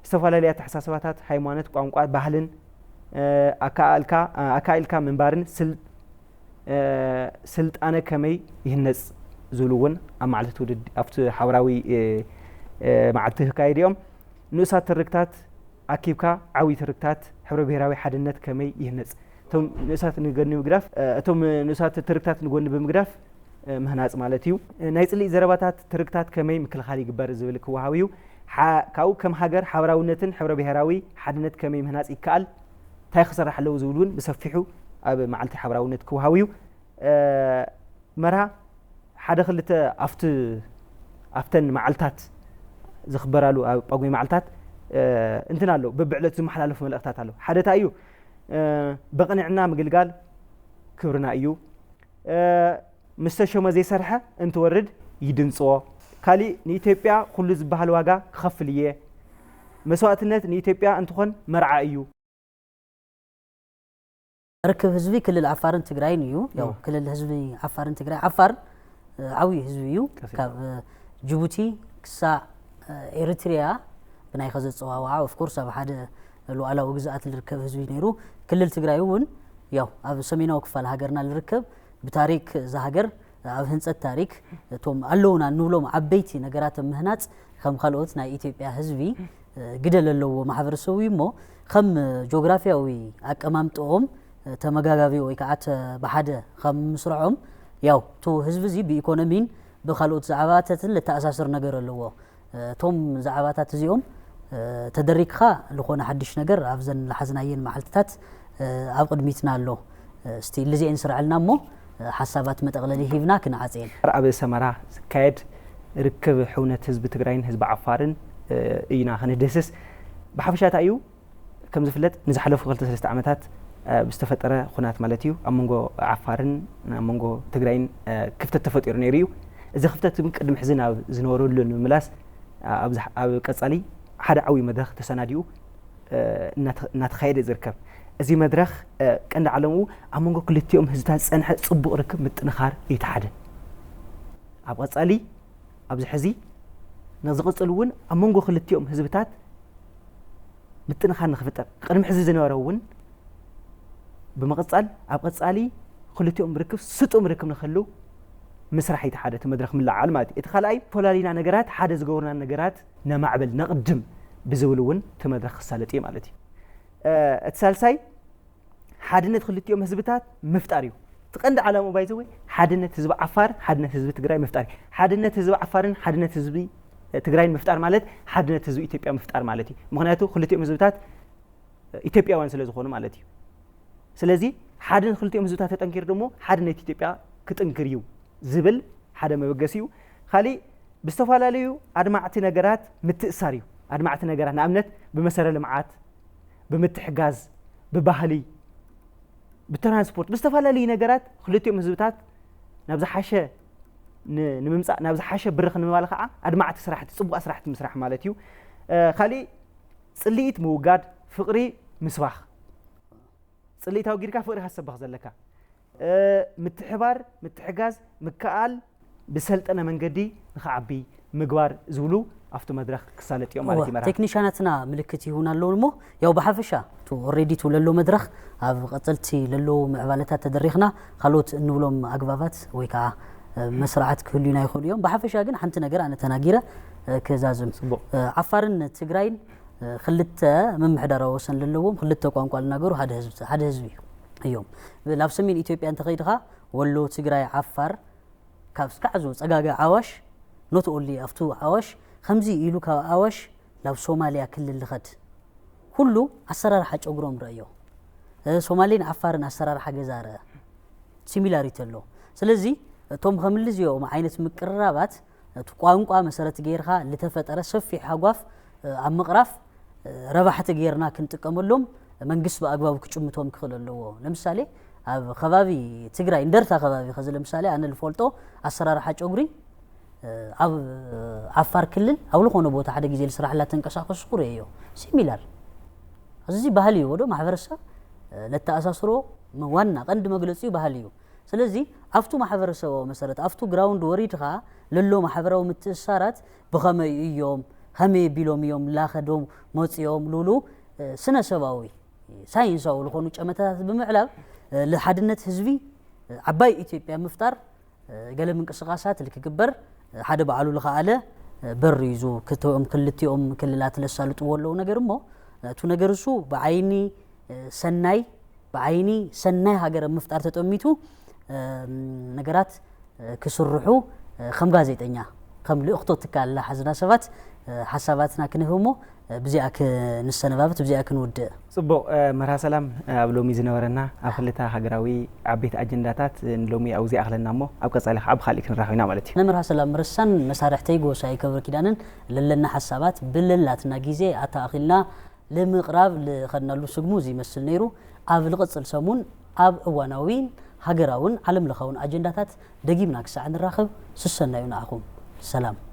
ዝተፈላለዩ ኣተሓሳስባታት ሃይማኖት ቋንቋ ባህልን ኣካኢልካ ምንባርን ስልጣነ ከመይ ይህነጽ ዝብሉ እውን ኣብ መዓልቲ ውድድ ኣብቲ ሓበራዊ መዓልቲ ክካየድ እዮም ንኡሳት ትርክታት ኣኪብካ ዓብዪ ትርክታት ሕብረ ብሄራዊ ሓድነት ከመይ ይህነጽ እቶም ንኡሳት ንጎኒ ምግዳፍ እቶም ንኡሳት ትርክታት ንጎኒ ብምግዳፍ ምህናጽ ማለት እዩ ናይ ጽልኢ ዘረባታት ትርክታት ከመይ ምክልኻል ይግበር ዝብል ክወሃብ እዩ ካብኡ ከም ሃገር ሓበራውነትን ሕብረ ብሄራዊ ሓድነት ከመይ ምህናጽ ይከኣል እንታይ ክስራሕ ኣለዎ ዝብል እውን ብሰፊሑ ኣብ መዓልቲ ሓበራውነት ክወሃብ እዩ መርሃ ሓደ ክልተ ኣፍተን መዓልታት ዝኽበራሉ ኣብ ጳጉሜ መዓልታት እንትን ኣሎ በብዕለቱ ዝመሓላለፉ መልእኽታት ኣሎ ሓደ እንታይ እዩ በቕንዕና ምግልጋል ክብርና እዩ ምስ ተሾመ ዘይሰርሐ እንትወርድ ይድምፅዎ ካሊእ ንኢትዮጵያ ኩሉ ዝበሃል ዋጋ ክኸፍል እየ መስዋእትነት ንኢትዮጵያ እንትኾን መርዓ እዩ ርክብ ህዝቢ ክልል ዓፋርን ትግራይን እዩ ያው ክልል ህዝቢ ዓፋርን ትግራይ ዓፋር ዓብዪ ህዝቢ እዩ ካብ ጅቡቲ ክሳዕ ኤርትሪያ ብናይ ከዘፀዋውዓ ኦፍ ኮርስ ኣብ ሓደ ሉዓላዊ ግዝኣት ዝርከብ ህዝቢ ነይሩ ክልል ትግራይ እውን ያው ኣብ ሰሜናዊ ክፋል ሃገርና ዝርከብ ብታሪክ ዝሃገር ኣብ ህንፀት ታሪክ እቶም ኣለውና እንብሎም ዓበይቲ ነገራት ምህናፅ ከም ካልኦት ናይ ኢትዮጵያ ህዝቢ ግደል ኣለዎ ማሕበረሰቡ እሞ ከም ጂኦግራፊያዊ ኣቀማምጥኦም ተመጋጋቢ ወይ ከዓ ብሓደ ከም ምስርዖም ያው ቱ ህዝቢ እዚ ብኢኮኖሚን ብካልኦት ዛዕባታትን ለተኣሳስር ነገር ኣለዎ እቶም ዛዕባታት እዚኦም ተደሪክኻ ዝኾነ ሓድሽ ነገር ኣብዘን ዝሓዝናየን መዓልትታት ኣብ ቅድሚትና ኣሎ እስቲ ልዚአን ስርዓልና እሞ ሓሳባት መጠቕለሊ ሂብና ክንዓፅየን ኣብ ሰመራ ዝካየድ ርክብ ሕውነት ህዝቢ ትግራይን ህዝቢ ዓፋርን ኢና ክንደስስ ብሓፈሻ እንታይ እዩ ከም ዝፍለጥ ንዝሓለፉ 2-3 ዓመታት ብዝተፈጠረ ኩናት ማለት እዩ ኣብ መንጎ ዓፋርን ኣብ መንጎ ትግራይን ክፍተት ተፈጢሩ ነይሩ እዩ እዚ ክፍተት ቅድሚ ሕዚ ናብ ዝነበረሉ ንምምላስ ኣብ ቀጻሊ ሓደ ዓብዪ መድረኽ ተሰናዲኡ እናተኻየደ ዝርከብ እዚ መድረኽ ቀንዲ ዓለሙ ኣብ መንጎ ክልቲኦም ህዝብታት ዝፀንሐ ፅቡቕ ርክብ ምጥንኻር እየተሓደ ኣብ ቀጻሊ ኣብዚ ሕዚ ንዝቕፅል እውን ኣብ መንጎ ክልቲኦም ህዝብታት ምጥንኻር ንኽፍጠር ቅድሚ ሕዚ ዝነበረ እውን ብምቕጻል ኣብ ቀጻሊ ክልቲኦም ርክብ ስጡም ርክብ ንኽህልው ምስራሕ የተሓደ እቲ መድረኽ ምልዓል ማለት እዩ እቲ ካልኣይ ፖላሊና ነገራት ሓደ ዝገበሩና ነገራት ነማዕበል ነቕድም ብዝብል እውን እቲ መድረኽ ክሳለጥ እዩ ማለት እዩ እቲ ሳልሳይ ሓድነት ክልቲኦም ህዝብታት ምፍጣር እዩ እቲ ቀንዲ ዓላማ ባይዘ ወይ ሓድነት ህዝቢ ዓፋር ሓድነት ህዝቢ ትግራይ ምፍጣር እዩ ሓድነት ህዝቢ ዓፋርን ሓድነት ህዝቢ ትግራይን ምፍጣር ማለት ሓድነት ህዝቢ ኢትዮጵያ ምፍጣር ማለት እዩ ምክንያቱ ክልቲኦም ህዝብታት ኢትዮጵያውያን ስለ ዝኾኑ ማለት እዩ ስለዚ ሓድነት ክልቲኦም ህዝብታት ተጠንኪሩ ደሞ ሓድነት ኢትዮጵያ ክጥንክር እዩ ዝብል ሓደ መበገሲ እዩ ካሊእ ብዝተፈላለዩ ኣድማዕቲ ነገራት ምትእሳር እዩ ኣድማዕቲ ነገራት ንኣብነት ብመሰረተ ልምዓት ብምትሕጋዝ ብባህሊ ብትራንስፖርት ብዝተፈላለዩ ነገራት ክልቲኦም ህዝብታት ናብ ዝሓሸ ንምምፃእ ናብ ዝሓሸ ብርኽ ንምባል ከዓ ኣድማዕቲ ስራሕቲ ፅቡቅ ስራሕቲ ምስራሕ ማለት እዩ ካሊእ ጽልኢት ምውጋድ ፍቕሪ ምስባኽ ጽልኢታዊ ጊርካ ፍቕሪ ካሰባኽ ዘለካ ምትሕባር ምትሕጋዝ ምከኣል ብሰልጠነ መንገዲ ንኽዓቢ ምግባር ዝብሉ ኣብቲ መድረኽ ክሳለጥ እዮም ማለት እዩ ቴክኒሽያናትና ምልክት ይሁን ኣለዎ እሞ ያው ብሓፈሻ ኦልሬዲ ለሎ መድረኽ ኣብ ቀፅልቲ ለሎ ምዕባለታት ተደሪኽና ካልኦት እንብሎም ኣግባባት ወይ ከዓ መስራዓት ክህልዩና ይኽእሉ እዮም ብሓፈሻ ግን ሓንቲ ነገር ኣነ ተናጊረ ክዛዝም ዓፋርን ትግራይን ክልተ ምምሕዳራዊ ወሰን ዘለዎም ክልተ ቋንቋ ዝናገሩ ሓደ ህዝቢ እዮም ናብ ሰሜን ኢትዮጵያ እንተኸይድኻ ወሎ ትግራይ ዓፋር ካብ ስካዕዞ ፀጋጋ ዓዋሽ ኖት ኦንሊ ኣብቱ ዓዋሽ ከምዚ ኢሉ ካብ ዓዋሽ ናብ ሶማልያ ክልል ልኸድ ኩሉ ኣሰራርሓ ጨጉሮም ረእዮ ሶማሌን ዓፋርን ኣሰራርሓ ገዛ ረአ ሲሚላሪቲ ኣሎ ስለዚ እቶም ከምልዚኦም ዓይነት ምቅርራባት ቋንቋ መሰረት ገይርካ ዝተፈጠረ ሰፊሕ ሓጓፍ ኣብ ምቕራፍ ረባሕቲ ጌርና ክንጥቀመሎም መንግስት በአግባቡ ክጭምቶም ክኽእል ኣለዎ ለምሳሌ ኣብ ከባቢ ትግራይ እንደርታ ከባቢ ከዚ ለምሳሌ ኣነ ልፈልጦ ኣሰራርሓ ጨጉሪ ኣብ ዓፋር ክልል ኣብ ዝኾነ ቦታ ሓደ ግዜ ልስራሕላ ተንቀሳቀሱ ኩርዮ ሲሚላር እዚ ባህሊ እዩ ወዶ ማሕበረሰብ ለተኣሳስሮ ዋና ቀንዲ መግለጺ ባህሊ እዩ ስለዚ ኣፍቱ ማሕበረሰብ መሰረት ኣፍቱ ግራውንድ ወሪድኻ ለሎ ማሕበራዊ ምትእስሳራት ብኸመይ እዮም ከመይ ቢሎም እዮም ላኸዶም መጽዮም ሉሉ ስነ ሰባዊ ሳይንሳዊ ዝኾኑ ጨመታታት ብምዕላብ ለሓድነት ህዝቢ ዓባይ ኢትዮጵያ ምፍጣር ገለ ምንቅስቃሳት ልክግበር ሓደ በዓሉ ለኻኣለ በር ይዙ ክተኦም ክልቲኦም ክልላት ለሳልጥዎ ኣለዉ ነገር እሞ እቱ ነገር እሱ ብዓይኒ ሰናይ ሃገር ምፍጣር ተጠሚቱ ነገራት ክስርሑ ከም ጋዜጠኛ ከም ልእኽቶ ትካል ሓዝና ሰባት ሓሳባትና ክንህቦ بزي أك نستنبابت بزي أك نود صبو مرها سلام أبلومي زنورنا أخلتها حجراوي عبيت أجندات نلومي أو زي أخلنا مو أبقى صالح أب خالك نراحينا مالتي أنا مرها سلام مرسان مسارحتي جو ساي كبر كدانن للنا حسابات بللات نجيزة أتأخلنا لمقراب لخدنا له سجموزي مثل نيرو أب القصة سمون أب وانوين حجراون علم لخون أجندات دقيم ناكس عن الراخب سسنا يناخهم سلام